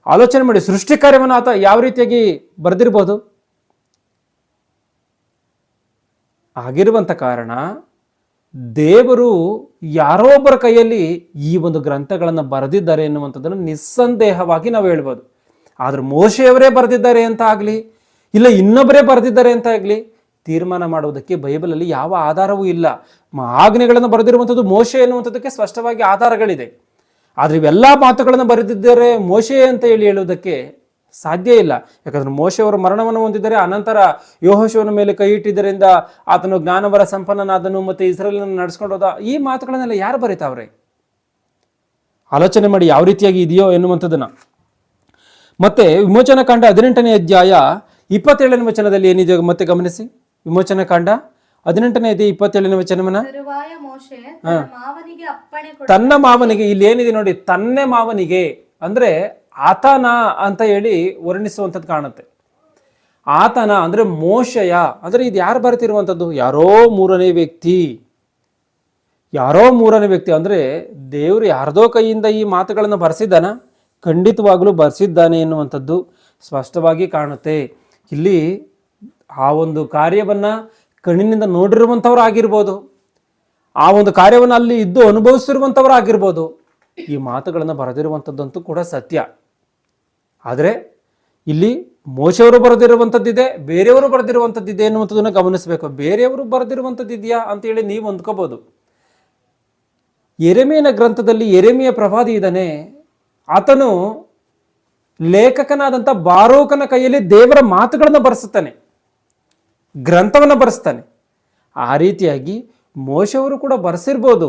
ಆಲೋಚನೆ ಮಾಡಿ. ಸೃಷ್ಟಿ ಕಾರ್ಯವನ್ನು ಆತ ಯಾವ ರೀತಿಯಾಗಿ ಬರೆದಿರ್ಬೋದು. ಆಗಿರುವಂಥ ಕಾರಣ ದೇವರು ಯಾರೋ ಒಬ್ಬರ ಕೈಯಲ್ಲಿ ಈ ಒಂದು ಗ್ರಂಥಗಳನ್ನು ಬರೆದಿದ್ದಾರೆ ಎನ್ನುವಂಥದ್ದನ್ನು ನಿಸ್ಸಂದೇಹವಾಗಿ ನಾವು ಹೇಳ್ಬೋದು. ಆದ್ರೆ ಮೋಶೆಯವರೇ ಬರೆದಿದ್ದಾರೆ ಅಂತ ಆಗಲಿ, ಇಲ್ಲ ಇನ್ನೊಬ್ಬರೇ ಬರೆದಿದ್ದಾರೆ ಅಂತ ಆಗಲಿ ತೀರ್ಮಾನ ಮಾಡುವುದಕ್ಕೆ ಬೈಬಲಲ್ಲಿ ಯಾವ ಆಧಾರವೂ ಇಲ್ಲ. ಆಜ್ಞೆಗಳನ್ನು ಬರೆದಿರುವಂಥದ್ದು ಮೋಶೆ ಎನ್ನುವಂಥದ್ದಕ್ಕೆ ಸ್ಪಷ್ಟವಾಗಿ ಆಧಾರಗಳಿದೆ. ಆದರೆ ಇವೆಲ್ಲ ಮಾತುಗಳನ್ನು ಬರೆದಿದ್ದಾರೆ ಮೋಶೆ ಅಂತ ಹೇಳುವುದಕ್ಕೆ ಸಾಧ್ಯ ಇಲ್ಲ. ಯಾಕಂದ್ರೆ ಮೋಶೆಯವರು ಮರಣವನ್ನು ಹೊಂದಿದ್ದಾರೆ, ಅನಂತರ ಯೆಹೋಶುವನ ಮೇಲೆ ಕೈ ಇಟ್ಟಿದ್ದರಿಂದ ಆತನು ಜ್ಞಾನವರ ಸಂಪನ್ನನಾದನು ಮತ್ತು ಇಸ್ರಾಯೇಲನ್ನು ನಡೆಸ್ಕೊಂಡು ಹೋದ. ಈ ಮಾತುಗಳನ್ನೆಲ್ಲ ಯಾರು ಬರೀತಾವ್ರೆ? ಆಲೋಚನೆ ಮಾಡಿ ಯಾವ ರೀತಿಯಾಗಿ ಇದೆಯೋ ಎನ್ನುವಂಥದ್ದನ್ನ. ಮತ್ತೆ ವಿಮೋಚನಾ ಕಾಂಡ 18ನೇ ಅಧ್ಯಾಯ 27ನೇ ವಚನದಲ್ಲಿ ಏನಿದೆ ಮತ್ತೆ ಗಮನಿಸಿ. ವಿಮೋಚನಾ ಕಾಂಡ 18ನೇ ಅಧ್ಯಾಯ 27ನೇ ವಚನವನ್ನ ತನ್ನ ಮಾವನಿಗೆ, ಇಲ್ಲಿ ಏನಿದೆ ನೋಡಿ, ತನ್ನೆ ಮಾವನಿಗೆ ಅಂದ್ರೆ ಆತನ ಅಂತ ಹೇಳಿ ವರ್ಣಿಸುವಂಥದ್ದು ಕಾಣುತ್ತೆ. ಆತನ ಅಂದ್ರೆ ಮೋಶೆಯ ಅಂದ್ರೆ ಇದು ಯಾರು ಬರ್ತಿರುವಂಥದ್ದು? ಯಾರೋ ಮೂರನೇ ವ್ಯಕ್ತಿ ಅಂದ್ರೆ ದೇವರು ಯಾರ್ದೋ ಕೈಯಿಂದ ಈ ಮಾತುಗಳನ್ನು ಬರೆಸಿದ್ದಾನ? ಖಂಡಿತವಾಗ್ಲೂ ಬರೆಸಿದ್ದಾನೆ ಎನ್ನುವಂಥದ್ದು ಸ್ಪಷ್ಟವಾಗಿ ಕಾಣುತ್ತೆ. ಇಲ್ಲಿ ಆ ಒಂದು ಕಾರ್ಯವನ್ನ ಕಣ್ಣಿನಿಂದ ನೋಡಿರುವಂಥವ್ರು ಆಗಿರ್ಬೋದು, ಆ ಒಂದು ಕಾರ್ಯವನ್ನು ಅಲ್ಲಿ ಇದ್ದು ಅನುಭವಿಸಿರುವಂಥವ್ರು ಆಗಿರ್ಬೋದು. ಈ ಮಾತುಗಳನ್ನು ಬರೆದಿರುವಂಥದ್ದಂತೂ ಕೂಡ ಸತ್ಯ. ಆದರೆ ಇಲ್ಲಿ ಮೋಶೆಯವರು ಬರೆದಿರುವಂಥದ್ದಿದೆ, ಬೇರೆಯವರು ಬರೆದಿರುವಂಥದ್ದಿದೆ ಎನ್ನುವಂಥದ್ದನ್ನು ಗಮನಿಸಬೇಕು. ಬೇರೆಯವರು ಬರೆದಿರುವಂಥದ್ದಿದೆಯಾ ಅಂತೇಳಿ ನೀವು ಅಂದ್ಕೋಬಹುದು. ಯೆರೆಮೀಯನ ಗ್ರಂಥದಲ್ಲಿ ಯೆರೆಮೀಯ ಪ್ರವಾದಿ ಇದ್ದಾನೆ. ಆತನು ಲೇಖಕನಾದಂಥ ಬಾರೂಕನ ಕೈಯಲ್ಲಿ ದೇವರ ಮಾತುಗಳನ್ನು ಬರೆಸುತ್ತಾನೆ, ಗ್ರಂಥವನ್ನು ಬರೆಸ್ತಾನೆ. ಆ ರೀತಿಯಾಗಿ ಮೋಶೆಯವರು ಕೂಡ ಬರೆಸಿರ್ಬೋದು,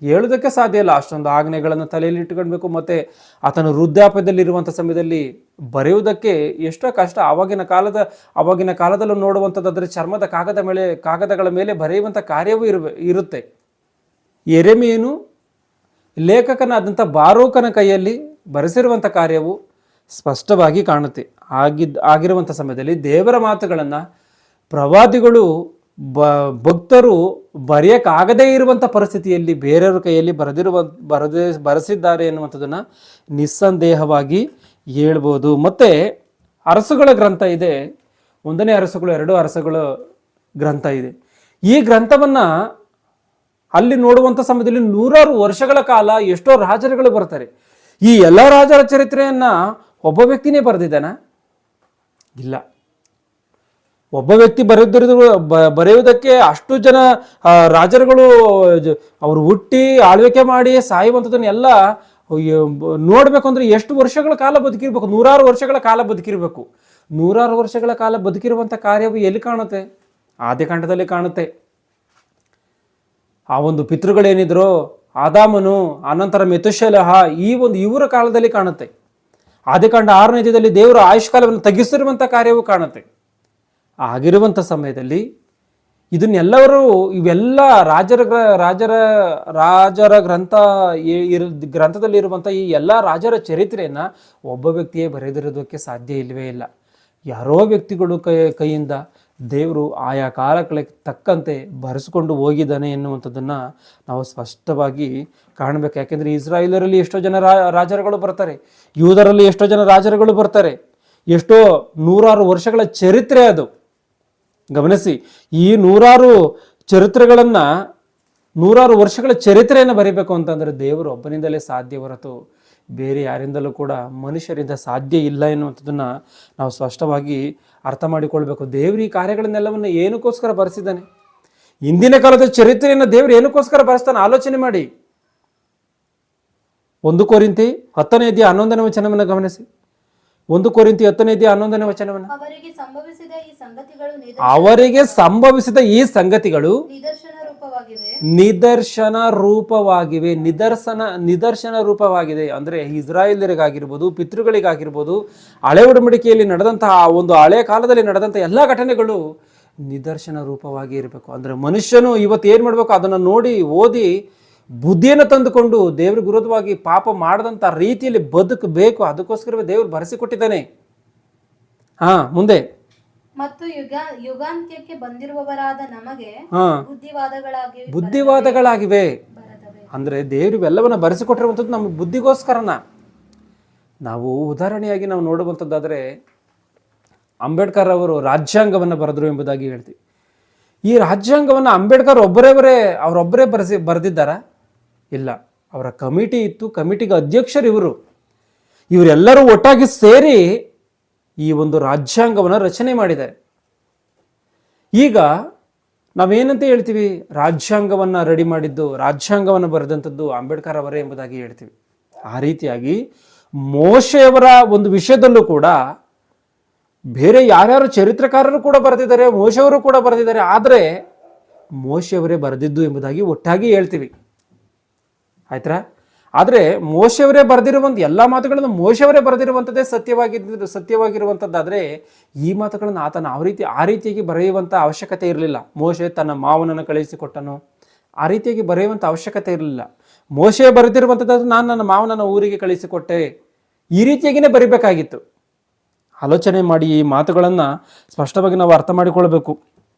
ಹೇಳುವುದಕ್ಕೆ ಸಾಧ್ಯ ಇಲ್ಲ. ಅಷ್ಟೊಂದು ಆಜ್ಞೆಗಳನ್ನು ತಲೆಯಲ್ಲಿ ಇಟ್ಟುಕೊಳ್ಬೇಕು. ಮತ್ತೆ ಆತನು ವೃದ್ಧಾಪ್ಯದಲ್ಲಿರುವಂಥ ಸಮಯದಲ್ಲಿ ಬರೆಯುವುದಕ್ಕೆ ಎಷ್ಟೋ ಕಷ್ಟ. ಆವಾಗಿನ ಕಾಲದಲ್ಲೂ ನೋಡುವಂಥದ್ದಾದರೆ ಚರ್ಮದ ಕಾಗದಗಳ ಮೇಲೆ ಬರೆಯುವಂಥ ಕಾರ್ಯವೂ ಇರುತ್ತೆ. ಯೆರೆಮೀಯನು ಲೇಖಕನಾದಂಥ ಬಾರೂಕನ ಕೈಯಲ್ಲಿ ಬರೆಸಿರುವಂಥ ಕಾರ್ಯವು ಸ್ಪಷ್ಟವಾಗಿ ಕಾಣುತ್ತೆ. ಆಗಿರುವಂಥ ಸಮಯದಲ್ಲಿ ದೇವರ ಮಾತುಗಳನ್ನು ಪ್ರವಾದಿಗಳು ಭಕ್ತರು ಬರೆಯಕ್ಕಾಗದೇ ಇರುವಂಥ ಪರಿಸ್ಥಿತಿಯಲ್ಲಿ ಬೇರೆಯವ್ರ ಕೈಯಲ್ಲಿ ಬರೆಸಿದ್ದಾರೆ ಎನ್ನುವಂಥದ್ದನ್ನು ನಿಸ್ಸಂದೇಹವಾಗಿ ಹೇಳ್ಬೋದು. ಮತ್ತೆ ಅರಸುಗಳ ಗ್ರಂಥ ಇದೆ, 1ನೇ ಅರಸುಗಳು, 2 ಅರಸುಗಳ ಗ್ರಂಥ ಇದೆ. ಈ ಗ್ರಂಥವನ್ನ ಅಲ್ಲಿ ನೋಡುವಂಥ ಸಮಯದಲ್ಲಿ 100 ವರ್ಷಗಳ ಕಾಲ ಎಷ್ಟೋ ರಾಜರುಗಳು ಬರ್ತಾರೆ. ಈ ಎಲ್ಲ ರಾಜರ ಚರಿತ್ರೆಯನ್ನ ಒಬ್ಬ ವ್ಯಕ್ತಿನೇ ಬರೆದಿದ್ದಾನ? ಇಲ್ಲ. ಒಬ್ಬ ವ್ಯಕ್ತಿ ಬರೆಯುವುದಕ್ಕೆ ಅಷ್ಟು ಜನ ರಾಜರುಗಳು ಅವರು ಹುಟ್ಟಿ ಆಳ್ವಿಕೆ ಮಾಡಿ ಸಾಯುವಂಥದ್ದನ್ನೆಲ್ಲ ನೋಡ್ಬೇಕು ಅಂದ್ರೆ ಎಷ್ಟು ವರ್ಷಗಳ ಕಾಲ ಬದುಕಿರ್ಬೇಕು, 100 ವರ್ಷಗಳ ಕಾಲ ಬದುಕಿರ್ಬೇಕು. 100 ವರ್ಷಗಳ ಕಾಲ ಬದುಕಿರುವಂಥ ಕಾರ್ಯವು ಎಲ್ಲಿ ಕಾಣುತ್ತೆ? ಆದಿಕಾಂಡದಲ್ಲಿ ಕಾಣುತ್ತೆ. ಆ ಒಂದು ಪಿತೃಗಳೇನಿದ್ರು ಆದಾಮನು, ಅನಂತರ ಮೆತುಶೆಲಹ, ಇವರ ಕಾಲದಲ್ಲಿ ಕಾಣುತ್ತೆ. ಆದಿಕಾಂಡ 6ನೇ ಅಧ್ಯಾಯದಲ್ಲಿ ದೇವರು ಆಯುಷ್ಕಾಲವನ್ನು ತಗ್ಗಿಸಿರುವಂಥ ಕಾರ್ಯವು ಕಾಣುತ್ತೆ. ಆಗಿರುವಂಥ ಸಮಯದಲ್ಲಿ ಇವೆಲ್ಲ ರಾಜರ ಗ್ರಂಥದಲ್ಲಿ ಇರುವಂಥ ಈ ಎಲ್ಲ ರಾಜರ ಚರಿತ್ರೆಯನ್ನ ಒಬ್ಬ ವ್ಯಕ್ತಿಯೇ ಬರೆದಿರೋದಕ್ಕೆ ಸಾಧ್ಯ ಇಲ್ಲವೇ ಇಲ್ಲ. ಯಾರೋ ವ್ಯಕ್ತಿಗಳು ಕೈಯಿಂದ ದೇವರು ಆಯಾ ಕಾಲಕ್ಕೆ ತಕ್ಕಂತೆ ಬರೆಸಿಕೊಂಡು ಹೋಗಿದ್ದಾನೆ ಎನ್ನುವಂಥದ್ದನ್ನು ನಾವು ಸ್ಪಷ್ಟವಾಗಿ ಕಾಣಬೇಕು. ಯಾಕೆಂದರೆ ಇಸ್ರಾಯೇಲರಲ್ಲಿ ಎಷ್ಟೋ ಜನ ರಾಜರುಗಳು ಬರ್ತಾರೆ, ಯೂದರಲ್ಲಿ ಎಷ್ಟೋ ಜನ ರಾಜರುಗಳು ಬರ್ತಾರೆ. ಎಷ್ಟೋ 100 ವರ್ಷಗಳ ಚರಿತ್ರೆ ಅದು. ಗಮನಿಸಿ, ಈ 100 ಚರಿತ್ರೆಗಳನ್ನು 100 ವರ್ಷಗಳ ಚರಿತ್ರೆಯನ್ನು ಬರೀಬೇಕು ಅಂತಂದರೆ ದೇವರು ಒಬ್ಬನಿಂದಲೇ ಸಾಧ್ಯ ಹೊರತು ಬೇರೆ ಯಾರಿಂದಲೂ ಕೂಡ ಮನುಷ್ಯರಿಂದ ಸಾಧ್ಯ ಇಲ್ಲ ಎನ್ನುವಂಥದ್ದನ್ನು ನಾವು ಸ್ಪಷ್ಟವಾಗಿ ಅರ್ಥ ಮಾಡಿಕೊಳ್ಬೇಕು. ದೇವರು ಈ ಕಾರ್ಯಗಳನ್ನೆಲ್ಲವನ್ನು ಏನಕ್ಕೋಸ್ಕರ ಬರೆಸಿದ್ದಾನೆ? ಇಂದಿನ ಕಾಲದ ಚರಿತ್ರೆಯನ್ನು ದೇವರು ಏನಕ್ಕೋಸ್ಕರ ಬರೆಸ್ತಾನೆ? ಆಲೋಚನೆ ಮಾಡಿ. 1 ಕೊರಿಂಥಿ 10ನೇ ಅಧ್ಯಾಯ 11ನೇ ವಚನವನ್ನು ಗಮನಿಸಿ. 1 ಕೊರಿಂಥಿ 10ನೇ ಅಧ್ಯಾಯ 11ನೇ ವಚನವನ್ನು. ಅವರಿಗೆ ಸಂಭವಿಸಿದ ಈ ಸಂಗತಿಗಳು ನಿದರ್ಶನ ರೂಪವಾಗಿವೆ. ಅಂದ್ರೆ ಇಸ್ರಾಯೇಲರಿಗಾಗಿರ್ಬೋದು, ಪಿತೃಗಳಿಗಾಗಿರ್ಬೋದು, ಹಳೆ ಒಡಂಬಡಿಕೆಯಲ್ಲಿ ನಡೆದಂತಹ ಒಂದು ಹಳೆ ಕಾಲದಲ್ಲಿ ನಡೆದಂತಹ ಎಲ್ಲ ಘಟನೆಗಳು ನಿದರ್ಶನ ರೂಪವಾಗಿ ಇರಬೇಕು. ಅಂದ್ರೆ ಮನುಷ್ಯನು ಇವತ್ತು ಏನ್ ಮಾಡ್ಬೇಕು? ಅದನ್ನ ನೋಡಿ ಓದಿ ಬುದ್ಧಿಯನ್ನು ತಂದುಕೊಂಡು ದೇವ್ರಿಗೆ ವಿರೋಧವಾಗಿ ಪಾಪ ಮಾಡದಂತ ರೀತಿಯಲ್ಲಿ ಬದುಕಬೇಕು. ಅದಕ್ಕೋಸ್ಕರವೇ ದೇವರು ಬರೆಸಿಕೊಟ್ಟಿದ್ದಾನೆ. ಮುಂದೆ ಮತ್ತು ಯುಗಾಂತ್ಯಕ್ಕೆ ಬಂದಿರುವವರಾದ ನಮಗೆ ಬುದ್ಧಿವಾದಗಳಾಗಿವೆ. ಅಂದ್ರೆ ದೇವರು ಇವೆಲ್ಲವನ್ನ ಬರೆಸಿಕೊಟ್ಟಿರುವಂಥದ್ದು ನಮ್ಮ ಬುದ್ಧಿಗೋಸ್ಕರನ. ನಾವು ಉದಾಹರಣೆಯಾಗಿ ನಾವು ನೋಡುವಂಥದ್ದಾದ್ರೆ ಅಂಬೇಡ್ಕರ್ ಅವರು ರಾಜ್ಯಾಂಗವನ್ನು ಬರೆದ್ರು ಎಂಬುದಾಗಿ ಹೇಳ್ತೀವಿ. ಈ ರಾಜ್ಯಾಂಗವನ್ನು ಅಂಬೇಡ್ಕರ್ ಅವರೊಬ್ಬರೇ ಬರೆದಿದ್ದಾರ? ಇಲ್ಲ, ಅವರ ಕಮಿಟಿ ಇತ್ತು. ಕಮಿಟಿಗೆ ಅಧ್ಯಕ್ಷರು ಇವರೆಲ್ಲರೂ ಒಟ್ಟಾಗಿ ಸೇರಿ ಈ ಒಂದು ರಾಜ್ಯಾಂಗವನ್ನು ರಚನೆ ಮಾಡಿದ್ದಾರೆ. ಈಗ ನಾವೇನಂತ ಹೇಳ್ತೀವಿ? ರಾಜ್ಯಾಂಗವನ್ನು ರೆಡಿ ಮಾಡಿದ್ದು, ರಾಜ್ಯಾಂಗವನ್ನು ಬರೆದಂಥದ್ದು ಅಂಬೇಡ್ಕರ್ ಅವರೇ ಎಂಬುದಾಗಿ ಹೇಳ್ತೀವಿ. ಆ ರೀತಿಯಾಗಿ ಮೋಶೆಯವರ ಒಂದು ವಿಷಯದಲ್ಲೂ ಕೂಡ ಬೇರೆ ಯಾರ್ಯಾರು ಚರಿತ್ರಕಾರರು ಕೂಡ ಬರೆದಿದ್ದಾರೆ, ಮೋಶೆಯವರು ಕೂಡ ಬರೆದಿದ್ದಾರೆ. ಆದರೆ ಮೋಶೆಯವರೇ ಬರೆದಿದ್ದು ಎಂಬುದಾಗಿ ಒಟ್ಟಾಗಿ ಹೇಳ್ತೀವಿ. ಆಯ್ತಾ? ಆದರೆ ಮೋಶೆಯವರೇ ಬರೆದಿರುವಂಥ ಎಲ್ಲ ಮಾತುಗಳನ್ನು ಮೋಶೆಯವರೇ ಬರೆದಿರುವಂಥದ್ದೇ ಸತ್ಯವಾಗಿರುವಂಥದ್ದಾದರೆ ಈ ಮಾತುಗಳನ್ನು ಆತನ ಆ ರೀತಿಯಾಗಿ ಬರೆಯುವಂಥ ಅವಶ್ಯಕತೆ ಇರಲಿಲ್ಲ. ಮೋಶೆ ತನ್ನ ಮಾವನನ್ನು ಕಳುಹಿಸಿಕೊಟ್ಟನು, ಆ ರೀತಿಯಾಗಿ ಬರೆಯುವಂಥ ಅವಶ್ಯಕತೆ ಇರಲಿಲ್ಲ. ಮೋಶೆ ಬರೆದಿರುವಂಥದ್ದಾದ್ರೆ ನಾನು ನನ್ನ ಮಾವನನ್ನು ಊರಿಗೆ ಕಳಿಸಿಕೊಟ್ಟೆ, ಈ ರೀತಿಯಾಗಿಯೇ ಬರಿಬೇಕಾಗಿತ್ತು. ಆಲೋಚನೆ ಮಾಡಿ ಈ ಮಾತುಗಳನ್ನು ಸ್ಪಷ್ಟವಾಗಿ ನಾವು ಅರ್ಥ ಮಾಡಿಕೊಳ್ಬೇಕು.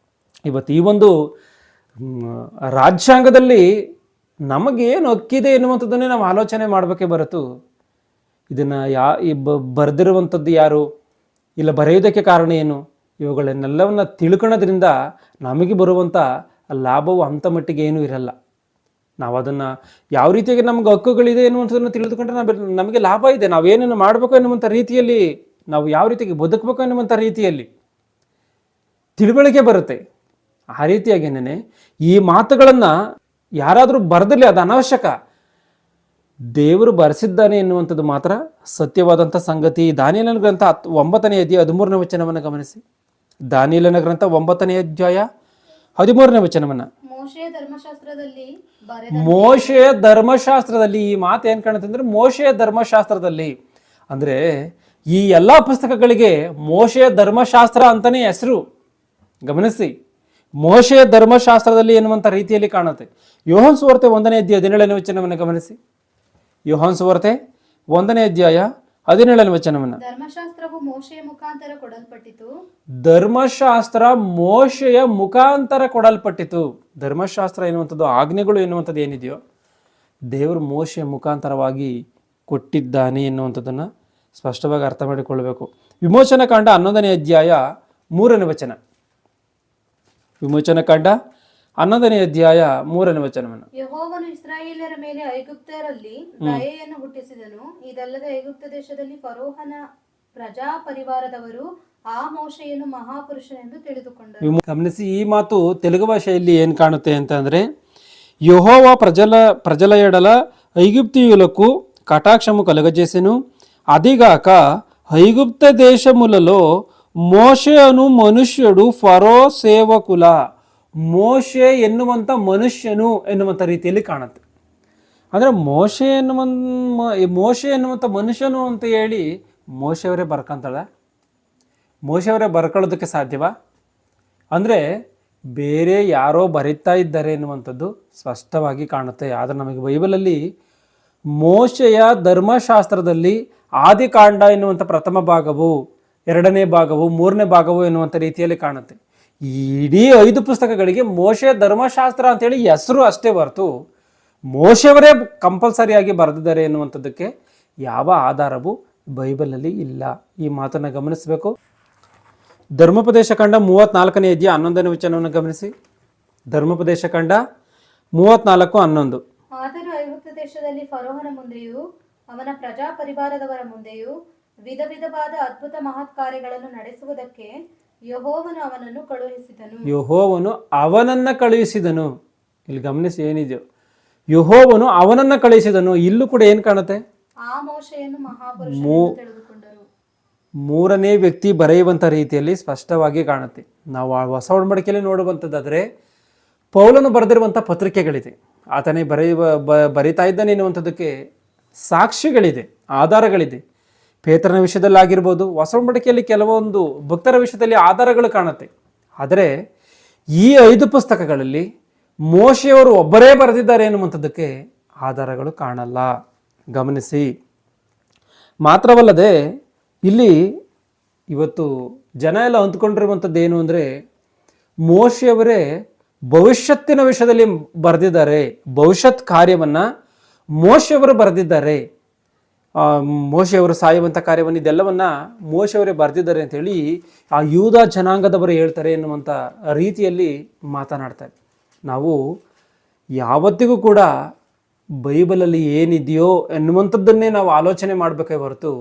ಇವತ್ತು ಈ ಒಂದು ರಾಜ್ಯಾಂಗದಲ್ಲಿ ನಮಗೇನು ಹಕ್ಕಿದೆ ಎನ್ನುವಂಥದ್ದನ್ನೇ ನಾವು ಆಲೋಚನೆ ಮಾಡಬೇಕೇ ಹೊರತು ಇದನ್ನು ಬರೆದಿರುವಂಥದ್ದು ಯಾರು, ಇಲ್ಲ ಬರೆಯೋದಕ್ಕೆ ಕಾರಣ ಏನು, ಇವುಗಳನ್ನೆಲ್ಲವನ್ನ ತಿಳ್ಕೊಳ್ಳೋದ್ರಿಂದ ನಮಗೆ ಬರುವಂಥ ಲಾಭವು ಅಂಥ ಮಟ್ಟಿಗೆ ಏನೂ ಇರಲ್ಲ. ನಾವು ಅದನ್ನು ಯಾವ ರೀತಿಯಾಗಿ ನಮ್ಗೆ ಹಕ್ಕುಗಳಿದೆ ಎನ್ನುವಂಥದ್ದನ್ನು ತಿಳಿದುಕೊಂಡ್ರೆ ನಮಗೆ ಲಾಭ ಇದೆ. ನಾವೇನೇನು ಮಾಡಬೇಕು ಎನ್ನುವಂಥ ರೀತಿಯಲ್ಲಿ, ನಾವು ಯಾವ ರೀತಿಯಾಗಿ ಬದುಕಬೇಕು ಎನ್ನುವಂಥ ರೀತಿಯಲ್ಲಿ ತಿಳುವಳಿಕೆ ಬರುತ್ತೆ. ಆ ರೀತಿಯಾಗೇನೆ ಈ ಮಾತುಗಳನ್ನು ಯಾರಾದರೂ ಬರೆದಿರಲಿ, ಅದು ಅನಾವಶ್ಯಕ. ದೇವರು ಬರೆಸಿದ್ದಾನೆ ಎನ್ನುವಂಥದ್ದು ಮಾತ್ರ ಸತ್ಯವಾದಂಥ ಸಂಗತಿ. ದಾನಿಯೇಲನ ಗ್ರಂಥ 9ನೇ ಅಧ್ಯಾಯ 13ನೇ ವಚನವನ್ನು ಗಮನಿಸಿ. ದಾನಿಯೇಲನ ಗ್ರಂಥ 9ನೇ ಅಧ್ಯಾಯ 13ನೇ ವಚನವನ್ನು. ಮೋಶೆಯ ಧರ್ಮಶಾಸ್ತ್ರದಲ್ಲಿ ಈ ಮಾತು ಏನ್ ಕಾಣುತ್ತೆ ಅಂದ್ರೆ ಮೋಶೆಯ ಧರ್ಮಶಾಸ್ತ್ರದಲ್ಲಿ, ಅಂದ್ರೆ ಈ ಎಲ್ಲ ಪುಸ್ತಕಗಳಿಗೆ ಮೋಶೆಯ ಧರ್ಮಶಾಸ್ತ್ರ ಅಂತಾನೆ ಹೆಸರು. ಗಮನಿಸಿ, ಮೋಶೆಯ ಧರ್ಮಶಾಸ್ತ್ರದಲ್ಲಿ ಎನ್ನುವಂಥ ರೀತಿಯಲ್ಲಿ ಕಾಣುತ್ತೆ. ಯೋಹಾನ ಸುವಾರ್ತೆ 1ನೇ ಅಧ್ಯಾಯ 17ನೇ ವಚನವನ್ನು ಗಮನಿಸಿ. ಯೋಹಾನ ಸುವಾರ್ತೆ 1ನೇ ಅಧ್ಯಾಯ 17ನೇ ವಚನವನ್ನು. ಧರ್ಮಶಾಸ್ತ್ರವು ಮೋಶೆಯ ಮುಖಾಂತರ ಕೊಡಲ್ಪಟ್ಟಿತು. ಧರ್ಮಶಾಸ್ತ್ರ ಮೋಶೆಯ ಮುಖಾಂತರ ಕೊಡಲ್ಪಟ್ಟಿತು. ಧರ್ಮಶಾಸ್ತ್ರ ಎನ್ನುವಂಥದ್ದು, ಆಜ್ಞೆಗಳು ಎನ್ನುವಂಥದ್ದು ಏನಿದೆಯೋ ದೇವರು ಮೋಶೆಯ ಮುಖಾಂತರವಾಗಿ ಕೊಟ್ಟಿದ್ದಾನೆ ಎನ್ನುವಂಥದ್ದನ್ನು ಸ್ಪಷ್ಟವಾಗಿ ಅರ್ಥ ಮಾಡಿಕೊಳ್ಳಬೇಕು. ವಿಮೋಚನಕಾಂಡ 11ನೇ ಅಧ್ಯಾಯ 3ನೇ ವಚನ. ವಿಮೋಚನಕಾಂಡ 11ನೇ ಅಧ್ಯಾಯ 3ನೇ ವಚನವನ್ನು. ಯೆಹೋವನು ಇಸ್ರಾಯೇಲ್ಯರ ಮೇಲೆ ಐಗುಪ್ತ್ಯರಲ್ಲಿ ದಯೆಯನ್ನು ಹುಟ್ಟಿಸಿದನು. ಇದಲ್ಲದೆ ಐಗುಪ್ತ ದೇಶದಲ್ಲಿ ಫರೋಹನ ಪ್ರಜಾ ಪರಿವಾರದವರು ಆ ಮೋಶೆಯನ್ನು ಮಹಾಪುರುಷನೆಂದು ತಿಳಿದುಕೊಂಡರು. ಗಮನಿಸಿ, ಈ ಮಾತು ತೆಲುಗು ಭಾಷೆಯಲ್ಲಿ ಏನು కాణుತ್ತೆ అంటే యెహోవా ప్రజల ఎడల ఐగుప్తీయులకు కటాక్షము కలుగజేసెను. అదిగాక ఐగుప్త దేశములలో మోషే అను మనుష్యుడు ఫరో సేవకుల ಮೋಶೆ ಎನ್ನುವಂಥ ಮನುಷ್ಯನು ಎನ್ನುವಂಥ ರೀತಿಯಲ್ಲಿ ಕಾಣುತ್ತೆ. ಅಂದರೆ ಮೋಶೆ ಎನ್ನುವಂಥ ಮನುಷ್ಯನು ಅಂತ ಹೇಳಿ ಮೋಶೆಯವರೇ ಬರ್ಕೊಂತಾಳೆ. ಮೋಶೆಯವರೇ ಬರ್ಕೊಳ್ಳೋದಕ್ಕೆ ಸಾಧ್ಯವಾ? ಅಂದರೆ ಬೇರೆ ಯಾರೋ ಬರೀತಾ ಇದ್ದಾರೆ ಎನ್ನುವಂಥದ್ದು ಸ್ಪಷ್ಟವಾಗಿ ಕಾಣುತ್ತೆ. ಆದರೆ ನಮಗೆ ಬೈಬಲಲ್ಲಿ ಮೋಶೆಯ ಧರ್ಮಶಾಸ್ತ್ರದಲ್ಲಿ ಆದಿಕಾಂಡ ಎನ್ನುವಂಥ ಪ್ರಥಮ ಭಾಗವು, ಎರಡನೇ ಭಾಗವು, ಮೂರನೇ ಭಾಗವು ಎನ್ನುವಂಥ ರೀತಿಯಲ್ಲಿ ಕಾಣುತ್ತೆ. ಇಡೀ 5 ಪುಸ್ತಕಗಳಿಗೆ ಮೋಶೆ ಧರ್ಮಶಾಸ್ತ್ರ ಅಂತೇಳಿ ಹೆಸರು ಅಷ್ಟೇ ಹೊರತು ಮೋಶೆಯವರೇ ಕಂಪಲ್ಸರಿಯಾಗಿ ಬರೆದಿದ್ದಾರೆ ಎನ್ನುವಂಥದ್ದಕ್ಕೆ ಯಾವ ಆಧಾರವೂ ಬೈಬಲಲ್ಲಿ ಇಲ್ಲ. ಈ ಮಾತನ್ನು ಗಮನಿಸಬೇಕು. ಧರ್ಮೋಪದೇಶ ಕಂಡ 34ನೇ ಅಧ್ಯಾಯ 11ನೇ ವಚನವನ್ನು ಗಮನಿಸಿ. ಧರ್ಮೋಪದೇಶ ಕಂಡ 34:11. ಆದರೂ ಐಗುಪ್ತ ದೇಶದಲ್ಲಿ ಫರೋಹನ ಮುಂದೆಯೂ ಅವನ ಪ್ರಜಾ ಪರಿವಾರದವರ ಮುಂದೆಯೂ ವಿಧ ವಿಧವಾದ ಅದ್ಭುತ ಮಹತ್ ಕಾರ್ಯಗಳನ್ನು ನಡೆಸುವುದಕ್ಕೆ ಯೆಹೋವನು ಅವನನ್ನು ಕಳುಹಿಸಿದನು. ಯೆಹೋವನು ಅವನನ್ನ ಕಳುಹಿಸಿದನು. ಇಲ್ಲಿ ಗಮನಿಸಿ ಏನಿದೆಯೋ, ಯೆಹೋವನು ಅವನನ್ನ ಕಳುಹಿಸಿದನು. ಇಲ್ಲೂ ಕೂಡ ಏನು ಕಾಣುತ್ತೆ? ಆ ಮೋಶೆಯನ್ನು ಮಹಾಪುರುಷನೆಂದು ತಿಳಿದುಕೊಂಡರು. ಮೂರನೇ ವ್ಯಕ್ತಿ ಬರೆಯುವಂಥ ರೀತಿಯಲ್ಲಿ ಸ್ಪಷ್ಟವಾಗಿ ಕಾಣುತ್ತೆ. ನಾವು ಹೊಸ ಒಡಂಬಡಿಕೆಯಲ್ಲಿ ನೋಡುವಂಥದ್ದಾದರೆ ಪೌಲನು ಬರೆದಿರುವಂಥ ಪತ್ರಿಕೆಗಳಿದೆ. ಆತನೇ ಬರೀತಾ ಇದ್ದಾನೆ ಎನ್ನುವಂಥದ್ದಕ್ಕೆ ಸಾಕ್ಷಿಗಳಿದೆ, ಆಧಾರಗಳಿದೆ. ಪೇತ್ರನ ವಿಷಯದಲ್ಲಾಗಿರ್ಬೋದು, ಹೊಸ ಒಡಂಬಡಿಕೆಯಲ್ಲಿ ಕೆಲವೊಂದು ಭಕ್ತರ ವಿಷಯದಲ್ಲಿ ಆಧಾರಗಳು ಕಾಣುತ್ತೆ. ಆದರೆ ಈ 5 ಪುಸ್ತಕಗಳಲ್ಲಿ ಮೋಶೆಯವರು ಒಬ್ಬರೇ ಬರೆದಿದ್ದಾರೆ ಎನ್ನುವಂಥದ್ದಕ್ಕೆ ಆಧಾರಗಳು ಕಾಣಲ್ಲ. ಗಮನಿಸಿ. ಮಾತ್ರವಲ್ಲದೆ ಇಲ್ಲಿ ಇವತ್ತು ಜನ ಎಲ್ಲ ಅಂದ್ಕೊಂಡಿರುವಂಥದ್ದು ಏನು ಅಂದರೆ ಮೋಶೆಯವರೇ ಭವಿಷ್ಯತ್ತಿನ ವಿಷಯದಲ್ಲಿ ಬರೆದಿದ್ದಾರೆ, ಭವಿಷ್ಯತ್ ಕಾರ್ಯವನ್ನು ಮೋಶೆಯವರು ಬರೆದಿದ್ದಾರೆ, ಮೋಶೆಯವರು ಸಾಯುವಂಥ ಕಾರ್ಯವನ್ನು ಇದೆಲ್ಲವನ್ನ ಮೋಶೆಯವರೇ ಬರೆದಿದ್ದಾರೆ ಅಂತೇಳಿ ಆ ಯೂದ ಜನಾಂಗದವರು ಹೇಳ್ತಾರೆ ಎನ್ನುವಂಥ ರೀತಿಯಲ್ಲಿ ಮಾತನಾಡ್ತಾರೆ. ನಾವು ಯಾವತ್ತಿಗೂ ಕೂಡ ಬೈಬಲಲ್ಲಿ ಏನಿದೆಯೋ ಎನ್ನುವಂಥದ್ದನ್ನೇ ನಾವು ಆಲೋಚನೆ ಮಾಡಬೇಕೇ ಹೊರತು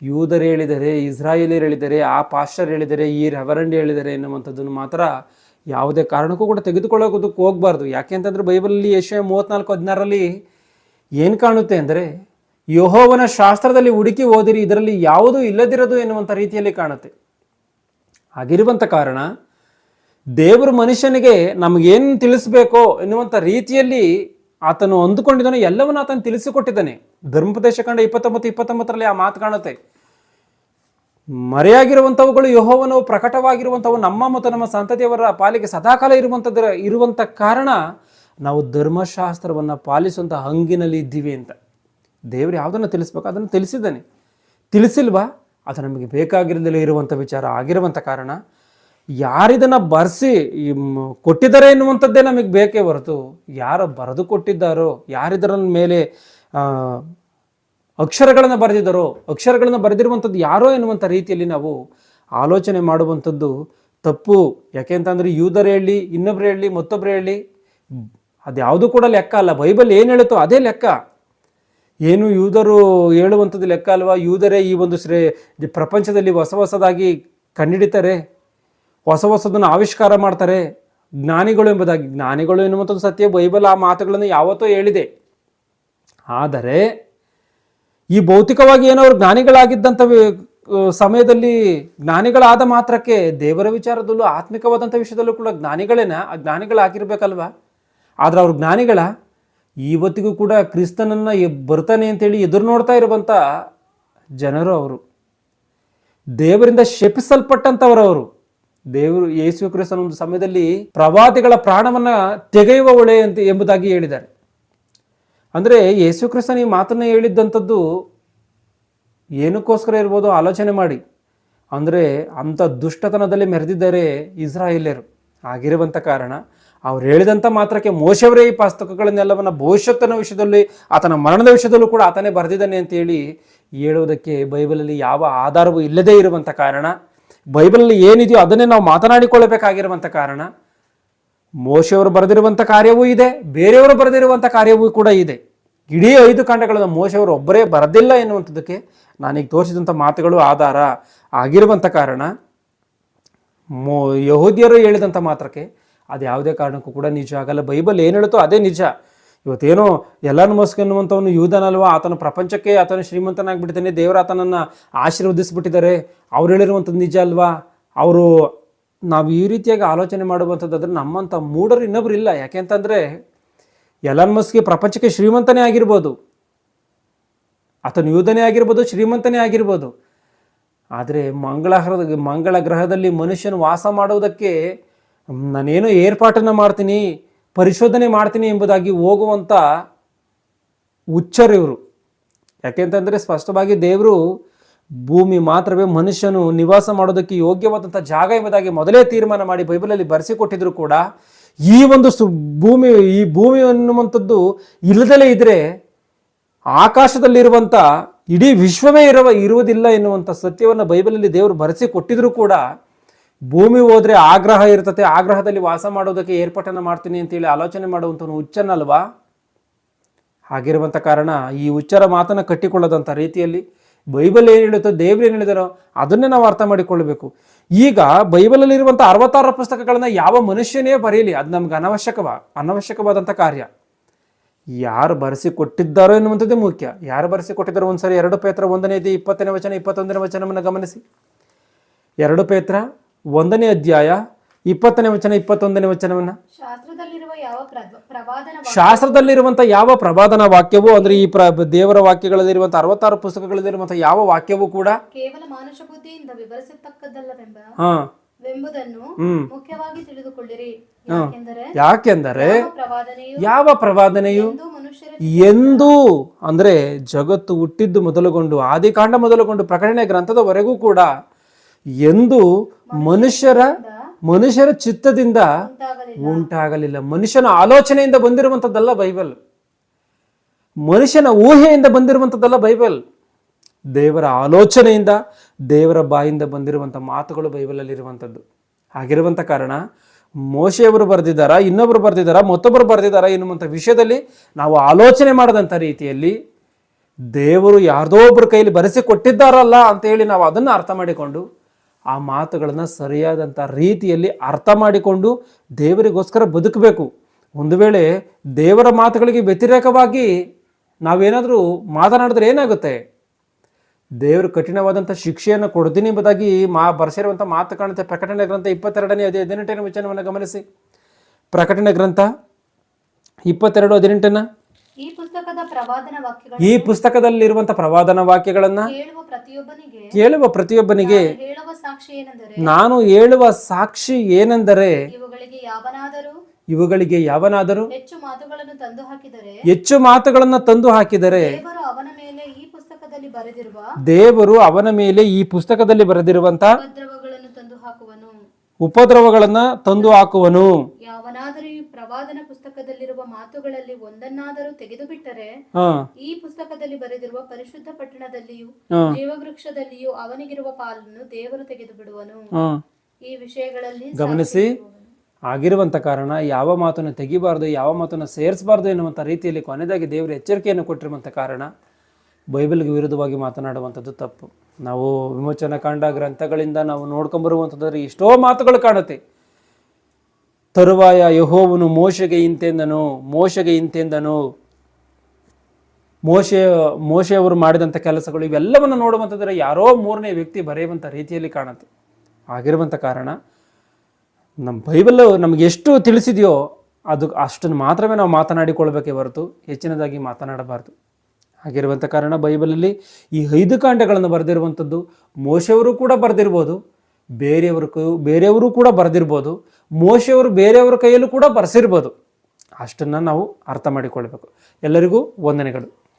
ಯೂದರು ಹೇಳಿದರೆ, ಇಸ್ರಾಯೇಲಿಯರು ಹೇಳಿದರೆ, ಆ ಪಾಸ್ಟರ್ ಹೇಳಿದರೆ, ಈ ರೆವರೆಂಡ್ ಹೇಳಿದರೆ ಎನ್ನುವಂಥದ್ದನ್ನು ಮಾತ್ರ ಯಾವುದೇ ಕಾರಣಕ್ಕೂ ಕೂಡ ತೆಗೆದುಕೊಳ್ಳೋದಕ್ಕೆ ಹೋಗಬಾರ್ದು. ಯಾಕೆ ಅಂತಂದರೆ ಬೈಬಲಲ್ಲಿ ಯೆಶಾಯ 34:16 ಏನು ಕಾಣುತ್ತೆ ಅಂದರೆ ಯೆಹೋವನ ಶಾಸ್ತ್ರದಲ್ಲಿ ಹುಡುಕಿ ಓದಿರಿ, ಇದರಲ್ಲಿ ಯಾವುದೂ ಇಲ್ಲದಿರೋದು ಎನ್ನುವಂಥ ರೀತಿಯಲ್ಲಿ ಕಾಣುತ್ತೆ. ಹಾಗಿರುವಂಥ ಕಾರಣ ದೇವರು ಮನುಷ್ಯನಿಗೆ ನಮಗೇನು ತಿಳಿಸ್ಬೇಕೋ ಎನ್ನುವಂಥ ರೀತಿಯಲ್ಲಿ ಆತನು ಅಂದುಕೊಂಡಿದ್ದಾನೆ, ಎಲ್ಲವನ್ನ ಆತನು ತಿಳಿಸಿಕೊಟ್ಟಿದ್ದಾನೆ. ಧರ್ಮೋಪದೇಶ ಕಂಡ 29:29 ಆ ಮಾತು ಕಾಣುತ್ತೆ. ಮರೆಯಾಗಿರುವಂಥವುಗಳು ಯೆಹೋವನವು ಪ್ರಕಟವಾಗಿರುವಂಥವು ನಮ್ಮ ಮತ್ತು ನಮ್ಮ ಸಂತತಿಯವರ ಪಾಲಿಗೆ ಸದಾಕಾಲ ಇರುವಂಥ ಕಾರಣ ನಾವು ಧರ್ಮಶಾಸ್ತ್ರವನ್ನು ಪಾಲಿಸುವಂಥ ಹಂಗಿನಲ್ಲಿ ಇದ್ದೀವಿ ಅಂತ. ದೇವರು ಯಾವುದನ್ನು ತಿಳಿಸ್ಬೇಕು ಅದನ್ನು ತಿಳಿಸಿದ್ದಾನೆ. ತಿಳಿಸಿಲ್ವಾ ಅದು ನಮಗೆ ಬೇಕಾಗಿರಲಿಲ್ಲ ಇರುವಂಥ ವಿಚಾರ ಆಗಿರುವಂಥ ಕಾರಣ ಯಾರಿದನ್ನು ಬರೆಸಿ ಕೊಟ್ಟಿದ್ದಾರೆ ಎನ್ನುವಂಥದ್ದೇ ನಮಗೆ ಬೇಕೇ ಹೊರತು ಯಾರು ಬರೆದು ಕೊಟ್ಟಿದ್ದಾರೋ, ಯಾರಿದರ ಮೇಲೆ ಅಕ್ಷರಗಳನ್ನು ಬರೆದಿದ್ದಾರೋ, ಅಕ್ಷರಗಳನ್ನು ಬರೆದಿರುವಂಥದ್ದು ಯಾರೋ ಎನ್ನುವಂಥ ರೀತಿಯಲ್ಲಿ ನಾವು ಆಲೋಚನೆ ಮಾಡುವಂಥದ್ದು ತಪ್ಪು. ಯಾಕೆ ಅಂತಂದರೆ ಯೂದರು ಹೇಳಿ, ಇನ್ನೊಬ್ರು ಹೇಳಿ, ಮತ್ತೊಬ್ಬರು ಹೇಳಿ, ಅದ್ಯಾವುದು ಕೂಡ ಲೆಕ್ಕ ಅಲ್ಲ. ಬೈಬಲ್ ಏನು ಹೇಳುತ್ತೋ ಅದೇ ಲೆಕ್ಕ. ಏನು ಯೂದರು ಹೇಳುವಂಥದ್ದು ಲೆಕ್ಕ ಅಲ್ವಾ? ಯೂದರೇ ಈ ಒಂದು ಪ್ರಪಂಚದಲ್ಲಿ ಹೊಸದಾಗಿ ಕಂಡುಹಿಡಿತಾರೆ, ಹೊಸದನ್ನು ಆವಿಷ್ಕಾರ ಮಾಡ್ತಾರೆ, ಜ್ಞಾನಿಗಳು ಎಂಬುದಾಗಿ. ಜ್ಞಾನಿಗಳು ಎನ್ನುವಂಥದ್ದು ಸತ್ಯ, ಬೈಬಲ್ ಆ ಮಾತುಗಳನ್ನು ಯಾವತ್ತೋ ಹೇಳಿದೆ. ಆದರೆ ಈ ಭೌತಿಕವಾಗಿ ಏನವರು ಜ್ಞಾನಿಗಳಾಗಿದ್ದಂಥ ಸಮಯದಲ್ಲಿ ಜ್ಞಾನಿಗಳಾದ ಮಾತ್ರಕ್ಕೆ ದೇವರ ವಿಚಾರದಲ್ಲೂ ಆತ್ಮಿಕವಾದಂಥ ವಿಷಯದಲ್ಲೂ ಕೂಡ ಜ್ಞಾನಿಗಳಾಗಿರ್ಬೇಕಲ್ವ? ಆದರೆ ಅವ್ರ ಜ್ಞಾನಿಗಳ ಇವತ್ತಿಗೂ ಕೂಡ ಕ್ರಿಸ್ತನನ್ನು ಬರ್ತಾನೆ ಅಂತೇಳಿ ಎದುರು ನೋಡ್ತಾ ಇರುವಂಥ ಜನರು ಅವರು. ದೇವರಿಂದ ಶಪಿಸಲ್ಪಟ್ಟಂಥವರು ಅವರು. ದೇವರು ಯೇಸು ಕ್ರಿಸ್ತನ ಒಂದು ಸಮಯದಲ್ಲಿ ಪ್ರವಾದಿಗಳ ಪ್ರಾಣವನ್ನು ತೆಗೆಯುವ ಹೊಳೆ ಅಂತ ಎಂಬುದಾಗಿ ಹೇಳಿದ್ದಾರೆ. ಅಂದರೆ ಯೇಸು ಕ್ರಿಸ್ತನ ಈ ಮಾತನ್ನು ಹೇಳಿದ್ದಂಥದ್ದು ಏನಕ್ಕೋಸ್ಕರ ಇರ್ಬೋದು ಆಲೋಚನೆ ಮಾಡಿ. ಅಂದರೆ ಅಂಥ ದುಷ್ಟತನದಲ್ಲಿ ಮೆರೆದಿದ್ದಾರೆ ಇಸ್ರಾಯೇಲ್ಯರು. ಆಗಿರುವಂಥ ಕಾರಣ ಅವ್ರು ಹೇಳಿದಂಥ ಮಾತ್ರಕ್ಕೆ ಮೋಶೆಯವರೇ ಈ ಪುಸ್ತಕಗಳನ್ನೆಲ್ಲವನ್ನು ಭವಿಷ್ಯತ್ತಿನ ವಿಷಯದಲ್ಲಿ, ಆತನ ಮರಣದ ವಿಷಯದಲ್ಲೂ ಕೂಡ ಆತನೇ ಬರೆದಿದ್ದಾನೆ ಅಂತೇಳಿ ಹೇಳುವುದಕ್ಕೆ ಬೈಬಲಲ್ಲಿ ಯಾವ ಆಧಾರವೂ ಇಲ್ಲದೇ ಇರುವಂಥ ಕಾರಣ, ಬೈಬಲಲ್ಲಿ ಏನಿದೆಯೋ ಅದನ್ನೇ ನಾವು ಮಾತನಾಡಿಕೊಳ್ಳಬೇಕಾಗಿರುವಂಥ ಕಾರಣ ಮೋಶೆಯವರು ಬರೆದಿರುವಂಥ ಕಾರ್ಯವೂ ಇದೆ, ಬೇರೆಯವರು ಬರೆದಿರುವಂಥ ಕಾರ್ಯವೂ ಕೂಡ ಇದೆ. ಇಡೀ 5 ಕಾಂಡಗಳನ್ನು ಮೋಶೆಯವರು ಒಬ್ಬರೇ ಬರೆದಿಲ್ಲ ಎನ್ನುವಂಥದ್ದಕ್ಕೆ ನಾನೀಗ ತೋರಿಸಿದಂಥ ಮಾತುಗಳು ಆಧಾರ ಆಗಿರುವಂಥ ಕಾರಣ ಯಹೂದ್ಯರು ಹೇಳಿದಂಥ ಮಾತ್ರಕ್ಕೆ ಅದು ಯಾವುದೇ ಕಾರಣಕ್ಕೂ ಕೂಡ ನಿಜ ಆಗಲ್ಲ. ಬೈಬಲ್ ಏನು ಹೇಳುತ್ತೋ ಅದೇ ನಿಜ. ಇವತ್ತೇನೋ ಎಲಾನ್ ಮಸ್ಕ್ ಎನ್ನುವಂಥವನು ಯೂದನಲ್ವ, ಆತನ ಪ್ರಪಂಚಕ್ಕೆ ಆತನ ಶ್ರೀಮಂತನಾಗ್ಬಿಟ್ಟಿದ್ದಾನೆ, ದೇವರು ಆತನನ್ನು ಆಶೀರ್ವದಿಸ್ಬಿಟ್ಟಿದ್ದಾರೆ, ಅವ್ರು ಹೇಳಿರುವಂಥದ್ದು ನಿಜ ಅಲ್ವಾ? ಅವರು ನಾವು ಈ ರೀತಿಯಾಗಿ ಆಲೋಚನೆ ಮಾಡುವಂಥದ್ದಾದ್ರೆ ನಮ್ಮಂಥ ಮೂಢರು ಇನ್ನೊಬ್ರು ಇಲ್ಲ. ಯಾಕೆಂತಂದರೆ ಎಲಾನ್ ಮಸ್ಕ್ಗೆ ಪ್ರಪಂಚಕ್ಕೆ ಶ್ರೀಮಂತನೇ ಆಗಿರ್ಬೋದು, ಆತನು ಯೂದನೇ ಆಗಿರ್ಬೋದು, ಶ್ರೀಮಂತನೇ ಆಗಿರ್ಬೋದು. ಆದರೆ ಮಂಗಳ ಗ್ರಹದಲ್ಲಿ ಮನುಷ್ಯನು ವಾಸ ಮಾಡುವುದಕ್ಕೆ ನಾನೇನೋ ಏರ್ಪಾಟನ್ನು ಮಾಡ್ತೀನಿ, ಪರಿಶೋಧನೆ ಮಾಡ್ತೀನಿ ಎಂಬುದಾಗಿ ಹೋಗುವಂಥ ಹುಚ್ಚರು ಇವರು. ಯಾಕೆಂತಂದರೆ ಸ್ಪಷ್ಟವಾಗಿ ದೇವರು ಭೂಮಿ ಮಾತ್ರವೇ ಮನುಷ್ಯನು ನಿವಾಸ ಮಾಡೋದಕ್ಕೆ ಯೋಗ್ಯವಾದಂಥ ಜಾಗ ಎಂಬುದಾಗಿ ಮೊದಲೇ ತೀರ್ಮಾನ ಮಾಡಿ ಬೈಬಲಲ್ಲಿ ಬರೆಸಿಕೊಟ್ಟಿದ್ರು ಕೂಡ ಈ ಒಂದು ಈ ಭೂಮಿ ಅನ್ನುವಂಥದ್ದು ಇಲ್ಲದಲೇ ಇದ್ರೆ ಆಕಾಶದಲ್ಲಿರುವಂಥ ಇಡೀ ವಿಶ್ವವೇ ಇರುವುದಿಲ್ಲ ಎನ್ನುವಂಥ ಸತ್ಯವನ್ನು ಬೈಬಲಲ್ಲಿ ದೇವರು ಬರೆಸಿ ಕೊಟ್ಟಿದ್ರು ಕೂಡ ಭೂಮಿ ಹೋದ್ರೆ ಆ ಗ್ರಹ ಇರ್ತತೆ, ಆ ಗ್ರಹದಲ್ಲಿ ವಾಸ ಮಾಡೋದಕ್ಕೆ ಏರ್ಪಾಟನ್ನು ಮಾಡ್ತೀನಿ ಅಂತೇಳಿ ಆಲೋಚನೆ ಮಾಡುವಂಥವನು ಹುಚ್ಚನಲ್ವಾ? ಹಾಗಿರುವಂಥ ಕಾರಣ ಈ ಹುಚ್ಚರ ಮಾತನ್ನು ಕಟ್ಟಿಕೊಳ್ಳದಂಥ ರೀತಿಯಲ್ಲಿ ಬೈಬಲ್ ಏನು ಹೇಳುತ್ತೋ, ದೇವ್ರು ಏನು ಹೇಳಿದಾರೋ ಅದನ್ನೇ ನಾವು ಅರ್ಥ ಮಾಡಿಕೊಳ್ಳಬೇಕು. ಈಗ ಬೈಬಲಲ್ಲಿರುವಂಥ 66 ಪುಸ್ತಕಗಳನ್ನ ಯಾವ ಮನುಷ್ಯನೇ ಬರೆಯಲಿ, ಅದು ನಮ್ಗೆ ಅನವಶ್ಯಕವಾದಂಥ ಕಾರ್ಯ. ಯಾರು ಬರೆಸಿ ಕೊಟ್ಟಿದ್ದಾರೋ ಎನ್ನುವಂಥದ್ದೇ ಮುಖ್ಯ. ಯಾರು ಬರೆಸಿ ಕೊಟ್ಟಿದ್ದಾರೋ ಒಂದ್ಸರಿ 2 ಪೇತ್ರ 1ನೇ ಅಧ್ಯಾಯ 20ನೇ ವಚನ 21ನೇ ವಚನವನ್ನು ಗಮನಿಸಿ. 2 ಪೇತ್ರ 1ನೇ ಅಧ್ಯಾಯ 20ನೇ ವಚನ 21ನೇ ವಚನವನ್ನ. ಶಾಸ್ತ್ರದಲ್ಲಿರುವಂಥ ಯಾವ ಪ್ರವಾದನ ವಾಕ್ಯವೂ, ಅಂದ್ರೆ ಈ ದೇವರ ವಾಕ್ಯಗಳಲ್ಲಿರುವಂಥ 66 ಪುಸ್ತಕಗಳಲ್ಲಿರುವಂಥ ಯಾವ ವಾಕ್ಯವೂ ಕೂಡ ಕೇವಲ ಮಾನುಷ ಬುದ್ಧಿಯಿಂದ ವಿವರಿಸತಕ್ಕದ್ದಲ್ಲವೆಂಬುದನ್ನು ಮುಖ್ಯವಾಗಿ ತಿಳಿದುಕೊಳ್ಳಿರಿ. ಯಾಕೆಂದರೆ ಯಾವ ಪ್ರವಾದನೆಯು ಎಂದೂ, ಅಂದ್ರೆ ಜಗತ್ತು ಹುಟ್ಟಿದ್ದು ಮೊದಲುಗೊಂಡು ಆದಿಕಾಂಡ ಮೊದಲುಗೊಂಡು ಪ್ರಕಟಣೆ ಗ್ರಂಥದವರೆಗೂ ಕೂಡ ಎಂದು ಮನುಷ್ಯರ ಚಿತ್ತದಿಂದ ಉಂಟಾಗಲಿಲ್ಲ. ಮನುಷ್ಯನ ಆಲೋಚನೆಯಿಂದ ಬಂದಿರುವಂಥದ್ದಲ್ಲ ಬೈಬಲ್, ಮನುಷ್ಯನ ಊಹೆಯಿಂದ ಬಂದಿರುವಂಥದ್ದಲ್ಲ ಬೈಬಲ್. ದೇವರ ಆಲೋಚನೆಯಿಂದ, ದೇವರ ಬಾಯಿಂದ ಬಂದಿರುವಂಥ ಮಾತುಗಳು ಬೈಬಲಲ್ಲಿ ಇರುವಂಥದ್ದು. ಹಾಗಿರುವಂಥ ಕಾರಣ ಮೋಶೆಯವರು ಬರೆದಿದ್ದಾರಾ, ಇನ್ನೊಬ್ಬರು ಬರೆದಿದ್ದಾರಾ, ಮತ್ತೊಬ್ಬರು ಬರೆದಿದ್ದಾರಾ ಎನ್ನುವಂಥ ವಿಷಯದಲ್ಲಿ ನಾವು ಆಲೋಚನೆ ಮಾಡದಂಥ ರೀತಿಯಲ್ಲಿ ದೇವರು ಯಾರ್ದೋ ಒಬ್ಬರ ಕೈಲಿ ಬರೆಸಿ ಕೊಟ್ಟಿದ್ದಾರಲ್ಲ ಅಂತ ಹೇಳಿ ನಾವು ಅದನ್ನು ಅರ್ಥ ಮಾಡಿಕೊಂಡು ಆ ಮಾತುಗಳನ್ನು ಸರಿಯಾದಂಥ ರೀತಿಯಲ್ಲಿ ಅರ್ಥ ಮಾಡಿಕೊಂಡು ದೇವರಿಗೋಸ್ಕರ ಬದುಕಬೇಕು. ಒಂದು ವೇಳೆ ದೇವರ ಮಾತುಗಳಿಗೆ ವ್ಯತಿರೇಕವಾಗಿ ನಾವೇನಾದರೂ ಮಾತನಾಡಿದ್ರೆ ಏನಾಗುತ್ತೆ? ದೇವರು ಕಠಿಣವಾದಂಥ ಶಿಕ್ಷೆಯನ್ನು ಕೊಡ್ತೀನಿ ಎಂಬುದಾಗಿ ಬರೆಸಿರುವಂಥ ಮಾತು ಕಾಣುತ್ತೆ. ಪ್ರಕಟಣೆ ಗ್ರಂಥ 22ನೇ ಅಧ್ಯಾಯ 18ನೇ ವಚನವನ್ನು ಗಮನಿಸಿ. ಪ್ರಕಟಣೆ ಗ್ರಂಥ 22:18. ಈ ಪುಸ್ತಕದಲ್ಲಿರುವಂಥ ಪ್ರವಾದನ ವಾಕ್ಯಗಳನ್ನ ಕೇಳುವ ಪ್ರತಿಯೊಬ್ಬನಿಗೆ ನಾನು ಹೇಳುವ ಸಾಕ್ಷಿ ಏನೆಂದರೆ, ಇವುಗಳಿಗೆ ಯಾವನಾದರೂ ಹೆಚ್ಚು ಮಾತುಗಳನ್ನು ತಂದು ಹಾಕಿದರೆ ದೇವರು ಅವನ ಮೇಲೆ ಈ ಪುಸ್ತಕದಲ್ಲಿ ಬರೆದಿರುವಂತ ಉಪದ್ರವಗಳನ್ನು ತಂದು ಹಾಕುವನು. ಯಾವನಾದರೂ ಈ ಪ್ರವಾದನ ಪುಸ್ತಕದಲ್ಲಿರುವ ಮಾತುಗಳಲ್ಲಿ ಒಂದನ್ನಾದರೂ ತೆಗೆದು ಬಿಟ್ಟರೆ ಈ ಪುಸ್ತಕದಲ್ಲಿ ಬರೆದಿರುವ ಪರಿಶುದ್ಧ ಪಟ್ಟಣದಲ್ಲಿಯೂ ಜೀವವೃಕ್ಷದಲ್ಲಿಯೂ ಅವನಿಗಿರುವ ಪಾಲನ್ನು ದೇವರು ತೆಗೆದು ಬಿಡುವನು. ಈ ವಿಷಯಗಳಲ್ಲಿ ಗಮನಿಸಿ. ಆಗಿರುವಂತ ಕಾರಣ ಯಾವ ಮಾತನ್ನು ತೆಗಿಬಾರ್ದು, ಯಾವ ಮಾತನ್ನು ಸೇರಿಸಬಾರ್ದು ಎನ್ನುವಂಥ ರೀತಿಯಲ್ಲಿ ಕೊನೆಯದಾಗಿ ದೇವರು ಎಚ್ಚರಿಕೆಯನ್ನು ಕೊಟ್ಟಿರುವಂಥ ಕಾರಣ ಬೈಬಲ್ಗೆ ವಿರುದ್ಧವಾಗಿ ಮಾತನಾಡುವಂಥದ್ದು ತಪ್ಪು. ನಾವು ವಿಮೋಚನಾ ಕಾಂಡ ಗ್ರಂಥಗಳಿಂದ ನಾವು ನೋಡ್ಕೊಂಬರುವಂಥದ್ದರೆ ಎಷ್ಟೋ ಮಾತುಗಳು ಕಾಣುತ್ತೆ. ತರುವಾಯ ಯೆಹೋವನು ಮೋಶೆಗೆ ಇಂತೆಂದನು, ಮೋಶೆಯವರು ಮಾಡಿದಂಥ ಕೆಲಸಗಳು ಇವೆಲ್ಲವನ್ನು ನೋಡುವಂಥದ್ರೆ ಯಾರೋ 3ನೇ ವ್ಯಕ್ತಿ ಬರೆಯುವಂಥ ರೀತಿಯಲ್ಲಿ ಕಾಣುತ್ತೆ. ಆಗಿರುವಂಥ ಕಾರಣ ನಮ್ಮ ಬೈಬಲ್ ನಮ್ಗೆ ಎಷ್ಟು ತಿಳಿಸಿದೆಯೋ ಅದು ಅಷ್ಟನ್ನು ಮಾತ್ರವೇ ನಾವು ಮಾತನಾಡಿಕೊಳ್ಬೇಕೇ ಹೊರತು ಹೆಚ್ಚಿನದಾಗಿ ಮಾತನಾಡಬಾರ್ದು. ಹಾಗಿರುವಂಥ ಕಾರಣ ಬೈಬಲಲ್ಲಿ ಈ 5 ಕಾಂಡಗಳನ್ನು ಬರೆದಿರುವಂಥದ್ದು ಮೋಶೆಯವರು ಕೂಡ ಬರೆದಿರ್ಬೋದು, ಬೇರೆಯವರು ಕೂಡ ಬರೆದಿರ್ಬೋದು, ಮೋಶೆಯವರು ಬೇರೆಯವರ ಕೈಯಲ್ಲೂ ಕೂಡ ಬರೆಸಿರ್ಬೋದು. ಅಷ್ಟನ್ನು ನಾವು ಅರ್ಥ ಮಾಡಿಕೊಳ್ಬೇಕು. ಎಲ್ಲರಿಗೂ ವಂದನೆಗಳು.